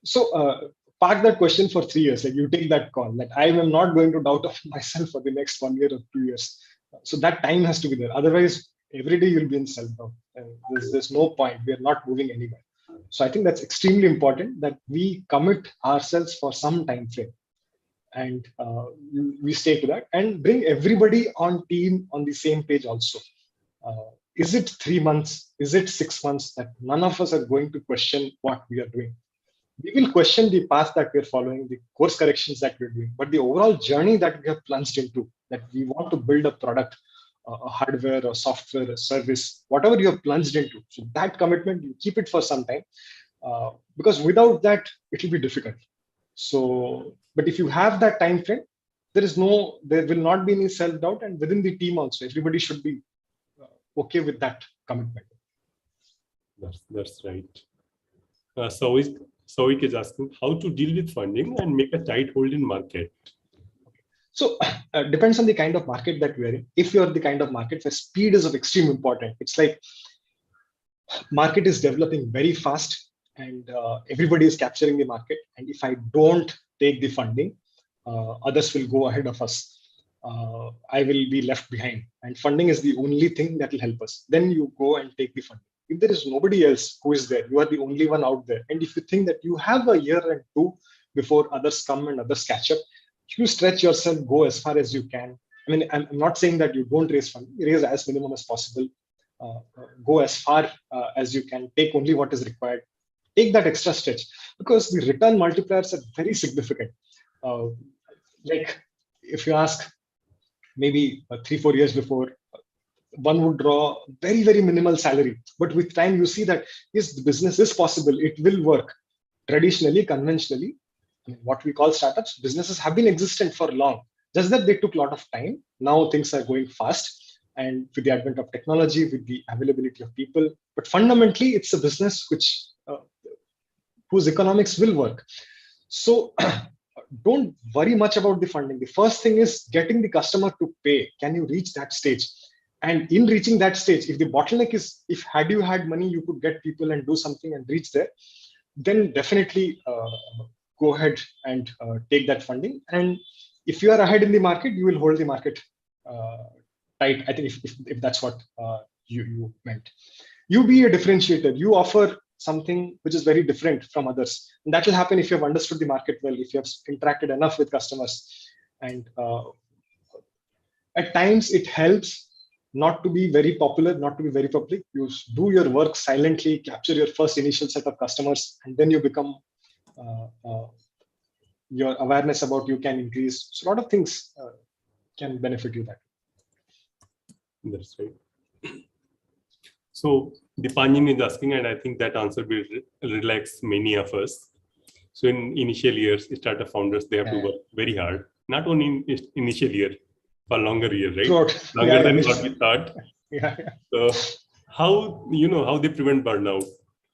[SPEAKER 1] So park that question for 3 years. Like, you take that call. Like, I am not going to doubt of myself for the next 1 year or 2 years. So that time has to be there. Otherwise, every day you'll be in self-doubt. And there's no point. We are not moving anywhere. So I think that's extremely important, that we commit ourselves for some time frame, and we stay to that, and bring everybody on team on the same page also. Is it 3 months? Is it 6 months? That none of us are going to question what we are doing. We will question the path that we're following, the course corrections that we're doing, but the overall journey that we have plunged into, that we want to build a product, a hardware or software, a service, whatever you have plunged into. So that commitment, you keep it for some time, because without that, it will be difficult. So, but if you have that time frame, there will not be any self-doubt, and within the team also, everybody should be okay with that commitment.
[SPEAKER 4] That's right. Soik is asking how to deal with funding and make a tight hold in market.
[SPEAKER 1] So depends on the kind of market that we are in. If you're the kind of market where speed is of extreme importance, it's like market is developing very fast, and everybody is capturing the market. And if I don't take the funding, others will go ahead of us. I will be left behind, and funding is the only thing that will help us. Then you go and take the funding. If there is nobody else who is there, you are the only one out there. And if you think that you have a year and 2 before others come and others catch up, you stretch yourself, go as far as you can. I mean, I'm not saying that you don't raise funding, raise as minimum as possible, go as far as you can, take only what is required, take that extra stretch, because the return multipliers are very significant. Like, if you ask maybe 3-4 years before, one would draw very, very minimal salary. But with time, you see that, yes, the business is possible. It will work. Traditionally, conventionally, what we call startups, businesses have been existent for long, just that they took a lot of time. Now things are going fast, and with the advent of technology, with the availability of people, but fundamentally it's a business whose economics will work. So don't worry much about the funding. The first thing is getting the customer to pay. Can you reach that stage? And in reaching that stage, if the bottleneck is, if had you had money, you could get people and do something and reach there, then definitely go ahead and take that funding. And if you are ahead in the market, you will hold the market tight. I think if that's what you meant. You be a differentiator. You offer something which is very different from others. And that will happen if you have understood the market well, if you have interacted enough with customers. And at times it helps not to be very popular, not to be very public. You do your work silently, capture your first initial set of customers, and then you become, your awareness about you can increase. So a lot of things can benefit you that.
[SPEAKER 4] That's right. So Dipanjan is asking, and I think that answer will relax many of us. So in initial years, startup founders, they have to work very hard, not only in initial year, for longer year, right? Longer than what we thought. So how they prevent burnout,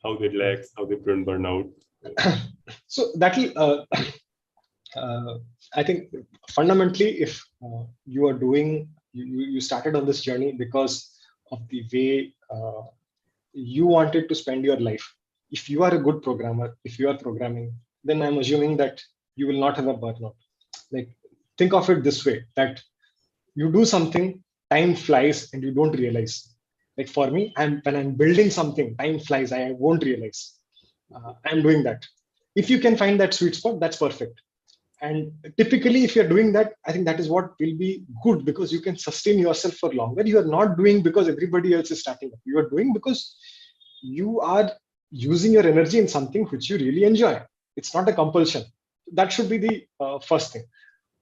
[SPEAKER 4] how they relax, how they prevent burnout.
[SPEAKER 1] So that will, I think fundamentally, if you are doing, you started on this journey because of the way you wanted to spend your life. If you are a good programmer, if you are programming, then I'm assuming that you will not have a burnout. Like, think of it this way, that you do something, time flies and you don't realize. Like for me, when I'm building something, time flies. I won't realize I'm doing that. If you can find that sweet spot, that's perfect. And typically, if you're doing that, I think that is what will be good, because you can sustain yourself for longer. You are not doing because everybody else is starting up. You are doing because you are using your energy in something which you really enjoy. It's not a compulsion. That should be the first thing.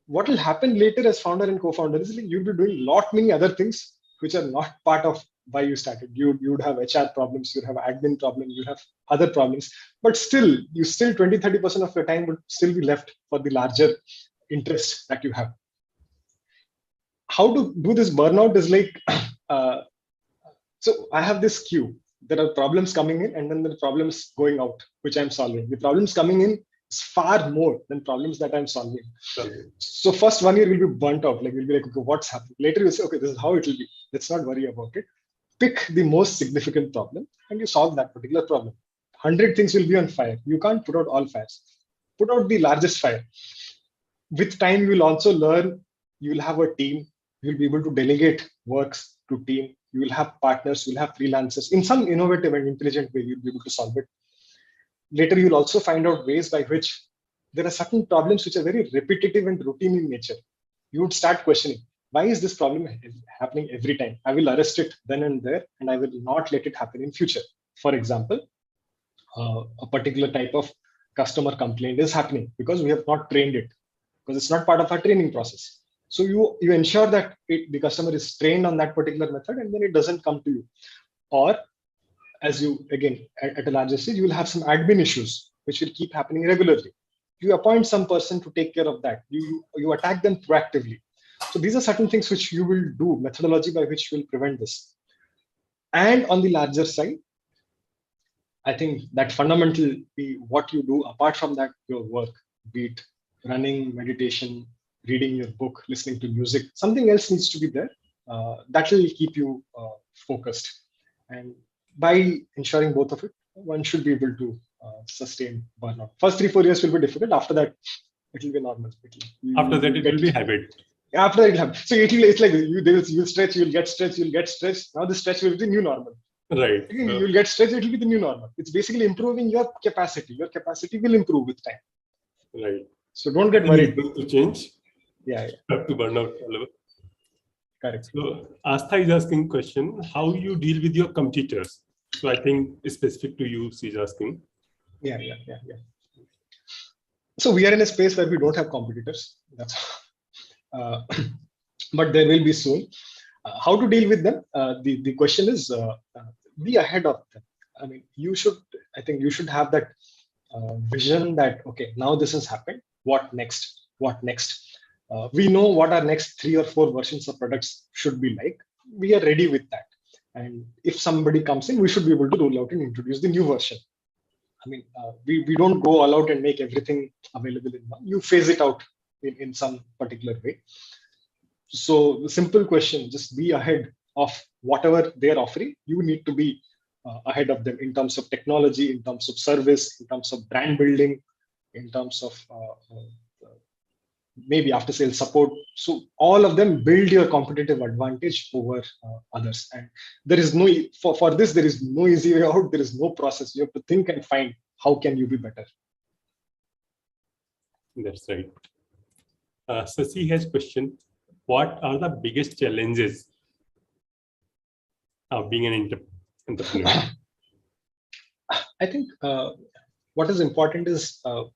[SPEAKER 1] What will happen later as founder and co-founder is, like, you'll be doing lot many other things which are not part of why you started. You would have HR problems, you'd have admin problems, you have other problems, but still 20-30% of your time would still be left for the larger interest that you have. How to do this burnout is like, so I have this queue. There are problems coming in, and then there are problems going out, which I'm solving. The problems coming in is far more than problems that I'm solving. So first 1 year will be burnt out. Like, you'll be like, okay, what's happening? Later you'll say, okay, this is how it will be. Let's not worry about it. Pick the most significant problem and you solve that particular problem. 100 things will be on fire. You can't put out all fires. Put out the largest fire. With time, you will also learn. You will have a team. You'll be able to delegate works to team. You will have partners. You'll have freelancers. In some innovative and intelligent way, you'll be able to solve it. Later, you'll also find out ways by which there are certain problems which are very repetitive and routine in nature. You would start questioning, why is this problem happening every time? I will arrest it then and there, and I will not let it happen in future. For example, a particular type of customer complaint is happening because we have not trained it, because it's not part of our training process. So you ensure that the customer is trained on that particular method, and then it doesn't come to you. Or, as you, again, at a larger stage, you will have some admin issues which will keep happening regularly. You appoint some person to take care of that. You attack them proactively. So these are certain things which you will do, methodology by which you will prevent this. And on the larger side, I think that fundamentally what you do apart from that, your work, be it running, meditation, reading your book, listening to music, something else needs to be there. That will keep you focused. And by ensuring both of it, one should be able to sustain burnout. First 3-4 years will be difficult. After that, it will be normal.
[SPEAKER 4] After that, it will be habit.
[SPEAKER 1] After that, it'll happen. So it's like you'll stretch, you'll get stretched. Now the stretch will be the new normal.
[SPEAKER 4] Right.
[SPEAKER 1] You'll get stretched, it will be the new normal. It's basically improving your capacity. Your capacity will improve with time.
[SPEAKER 4] Right.
[SPEAKER 1] So don't get worried.
[SPEAKER 4] To change.
[SPEAKER 1] Yeah.
[SPEAKER 4] Up to burnout level.
[SPEAKER 1] Correct.
[SPEAKER 4] So Astha is asking question, how you deal with your competitors? So I think it's specific to you, she's asking.
[SPEAKER 1] Yeah. So we are in a space where we don't have competitors. That's but there will be soon. How to deal with them? The question is, be ahead of them. I mean, I think you should have that vision that, okay, now this has happened. What next? We know what our next 3 or 4 versions of products should be like. We are ready with that. And if somebody comes in, we should be able to roll out and introduce the new version. I mean, we don't go all out and make everything available in one. You phase it out in some particular way. So the simple question, just be ahead of whatever they're offering. You need to be ahead of them in terms of technology, in terms of service, in terms of brand building, in terms of maybe after sales support. So all of them build your competitive advantage over others. And there is no, for this, there is no easy way out. There is no process. You have to think and find how can you be better.
[SPEAKER 4] That's right. Sasi has question. What are the biggest challenges of being an entrepreneur?
[SPEAKER 1] I think what is important is, so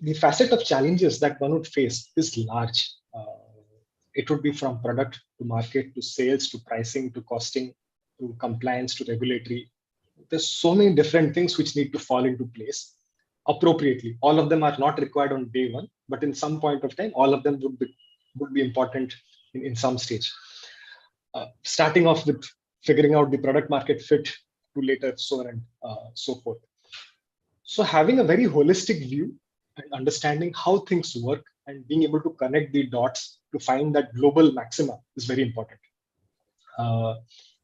[SPEAKER 1] the facet of challenges that one would face is large. It would be from product to market to sales to pricing to costing to compliance to regulatory. There's so many different things which need to fall into place appropriately. All of them are not required on day one, but in some point of time, all of them would be important in some stage. Starting off with figuring out the product market fit to later so on and so forth. So having a very holistic view and understanding how things work and being able to connect the dots to find that global maxima is very important.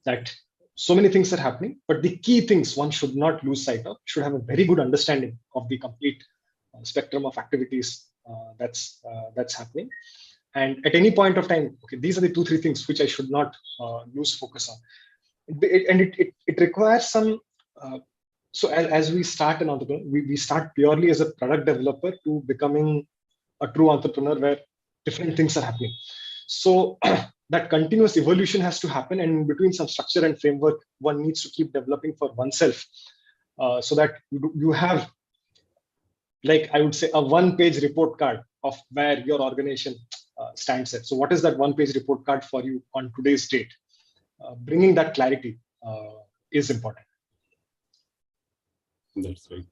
[SPEAKER 1] That so many things are happening, but the key things one should not lose sight of, should have a very good understanding of the complete spectrum of activities that's happening. And at any point of time, okay, these are the 2-3 things which I should not lose focus on. It requires some. So as we start an entrepreneur, we start purely as a product developer to becoming a true entrepreneur where different things are happening. So that continuous evolution has to happen, and in between some structure and framework, one needs to keep developing for oneself, so that you have, like I would say, a one-page report card of where your organization stands at. So what is that one-page report card for you on today's date? Bringing that clarity is important.
[SPEAKER 4] That's right.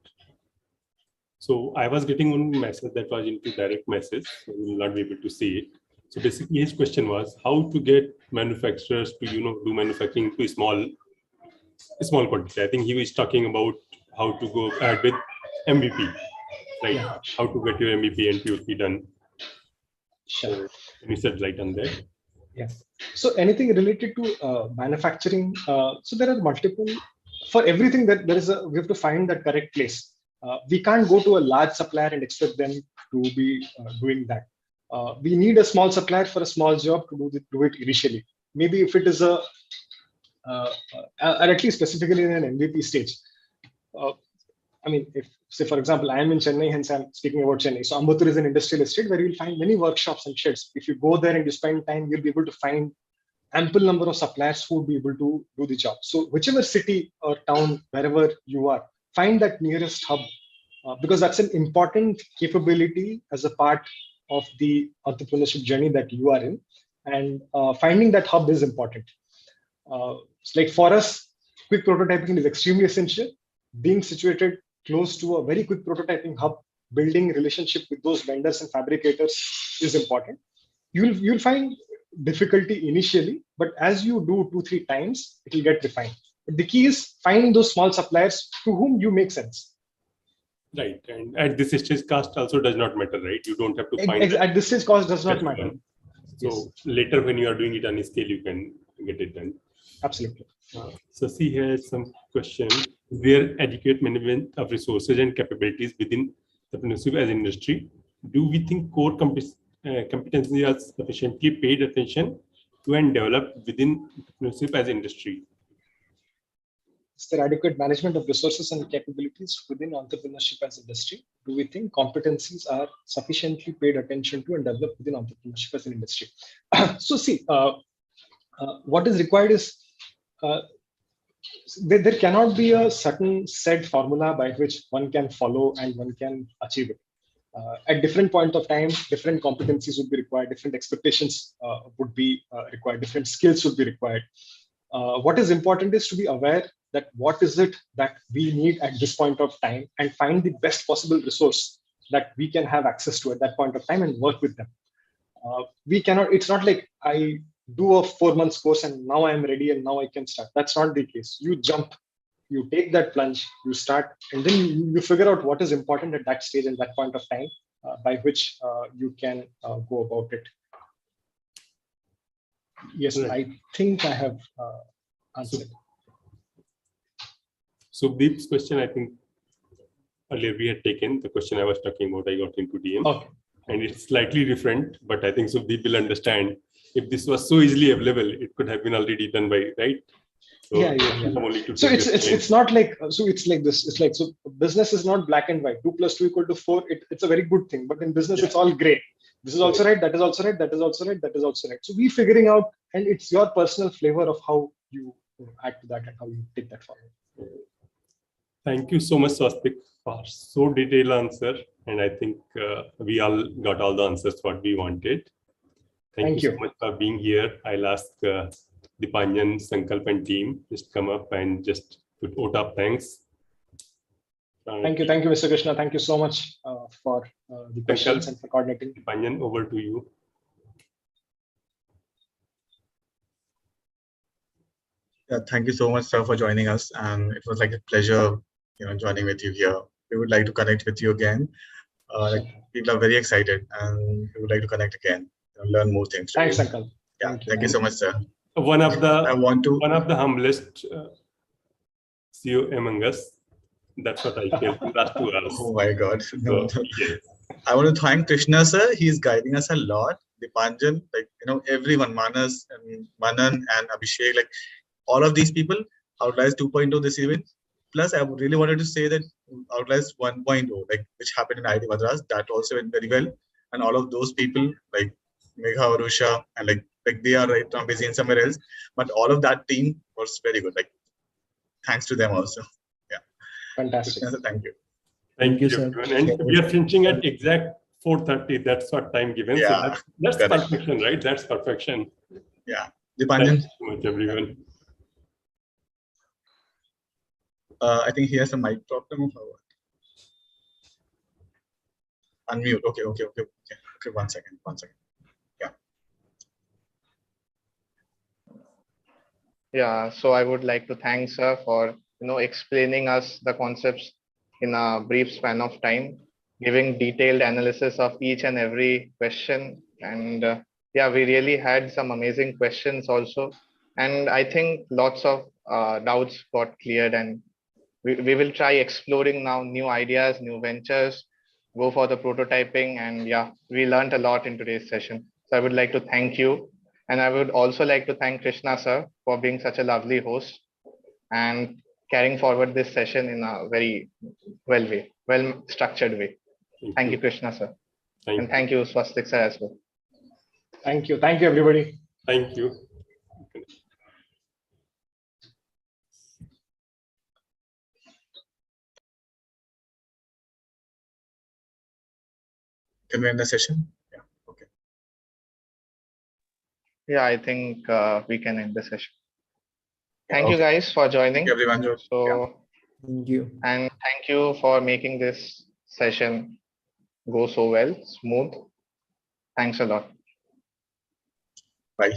[SPEAKER 4] So I was getting one message that was into direct message, so we will not be able to see it. So basically his question was how to get manufacturers to, do manufacturing to small quantity. I think he was talking about how to go ahead with MVP, right?
[SPEAKER 1] Yeah.
[SPEAKER 4] How to get your MVP and POC done.
[SPEAKER 1] Sure.
[SPEAKER 4] Can you shed light on that?
[SPEAKER 1] Yeah. So anything related to manufacturing, so there are multiple, for everything that there is we have to find that correct place. We can't go to a large supplier and expect them to be doing that. We need a small supplier for a small job to do it initially. Maybe if it is or at least specifically in an MVP stage. I mean, if say for example, I am in Chennai, hence I'm speaking about Chennai. So Ambattur is an industrial estate where you'll find many workshops and sheds. If you go there and you spend time, you'll be able to find ample number of suppliers who will be able to do the job. So whichever city or town, wherever you are, find that nearest hub, because that's an important capability as a part of the entrepreneurship journey that you are in. And finding that hub is important. Like for us, quick prototyping is extremely essential. Being situated close to a very quick prototyping hub, building relationship with those vendors and fabricators is important. You'll find difficulty initially, but as you do 2-3 times, it will get refined. But the key is finding those small suppliers to whom you make sense.
[SPEAKER 4] Right, and at this stage, cost also does not matter, right? You don't have to find
[SPEAKER 1] at this stage, cost does not matter.
[SPEAKER 4] So yes. Later, when you are doing it on a scale, you can get it done.
[SPEAKER 1] Absolutely.
[SPEAKER 4] So see here some question: is there adequate management of resources and capabilities within entrepreneurship as industry? Do we think core competencies are sufficiently paid attention to and developed within entrepreneurship as industry?
[SPEAKER 1] Is there adequate management of resources and capabilities within entrepreneurship as industry? Do we think competencies are sufficiently paid attention to and developed within entrepreneurship as an industry? So see, what is required is there cannot be a certain set formula by which one can follow and one can achieve it. At different point of time, different competencies would be required, different expectations would be required, different skills would be required. What is important is to be aware that what is it that we need at this point of time and find the best possible resource that we can have access to at that point of time and work with them. We cannot, it's not like I do a 4 months course and now I'm ready and now I can start. That's not the case. You jump, you take that plunge, you start, and then you figure out what is important at that stage and that point of time by which you can go about it. Yes, right. I think I have answered.
[SPEAKER 4] So Deep's question, I think earlier we had taken the question I was talking about. I got into DM,
[SPEAKER 1] okay,
[SPEAKER 4] and it's slightly different, but I think so Deep will understand. If this was so easily available, it could have been already done by, right? So
[SPEAKER 1] yeah. So it's not like, so it's like this. It's like, so business is not black and white. 2 + 2 = 4. It's a very good thing, but in business it's all gray. This is also right. That is also right. That is also right. That is also right. So we figuring out, and it's your personal flavor of how you add to that and how you take that forward.
[SPEAKER 4] Thank you so much, Swastik, for so detailed answer. And I think we all got all the answers what we wanted. Thank you so much for being here. I'll ask Dipanjan, Sankalp and team just come up and just put vote of thanks.
[SPEAKER 1] Thank you, Mr. Krishna. Thank you so much for the questions and for coordinating.
[SPEAKER 4] Dipanjan, over to you.
[SPEAKER 5] Yeah, thank you so much, sir, for joining us, and it was like a pleasure, joining with you here. We would like to connect with you again. People are very excited, and we would like to connect again and learn more things.
[SPEAKER 1] Thanks, Sankalp.
[SPEAKER 5] Yeah, thank you so much, sir.
[SPEAKER 4] One of the humblest CEO among us. That's what I feel in the last 2 hours.
[SPEAKER 5] Oh my God.
[SPEAKER 4] So, yes.
[SPEAKER 5] I want to thank Krishna, sir. He's guiding us a lot. Dipanjan, like, everyone, Manan and Abhishek, like all of these people, Outliers 2.0 this event. Plus, I really wanted to say that Outliers 1.0, like which happened in IIT Madras, that also went very well. And all of those people, like Megha, Arusha, and like they are right now busy in somewhere else. But all of that team was very good. Like, thanks to them also. Yeah.
[SPEAKER 1] Fantastic.
[SPEAKER 5] Krishna, thank you.
[SPEAKER 4] Thank you,
[SPEAKER 9] sir.
[SPEAKER 4] everyone. And we are finishing at exact 4:30. That's what time given.
[SPEAKER 5] Yeah,
[SPEAKER 4] So that's
[SPEAKER 5] correct.
[SPEAKER 4] perfection, right? That's perfection.
[SPEAKER 5] Yeah.
[SPEAKER 4] Thank
[SPEAKER 5] Dipanjan,
[SPEAKER 4] you so much, everyone.
[SPEAKER 5] I think he has a mic problem. Or what? Unmute. Okay. 1 second. Yeah.
[SPEAKER 10] Yeah, so I would like to thank sir for explaining us the concepts in a brief span of time, giving detailed analysis of each and every question, and yeah, we really had some amazing questions also, and I think lots of doubts got cleared, and we will try exploring now new ideas, new ventures, go for the prototyping, and yeah, we learned a lot in today's session. So I would like to thank you. And I would also like to thank Krishna sir for being such a lovely host and carrying forward this session in a very well structured way. Thank you, Krishna sir. And thank you, Swastik sir, as well.
[SPEAKER 1] Thank you, everybody.
[SPEAKER 4] Thank you.
[SPEAKER 5] Can we end the session? Yeah. Okay.
[SPEAKER 10] Yeah, I think we can end the session. Thank
[SPEAKER 5] Okay.
[SPEAKER 10] you guys for joining.
[SPEAKER 5] Thank you, everyone.
[SPEAKER 10] So,
[SPEAKER 9] Thank you.
[SPEAKER 10] and thank you for making this session go so well, smooth. Thanks a lot.
[SPEAKER 5] Bye.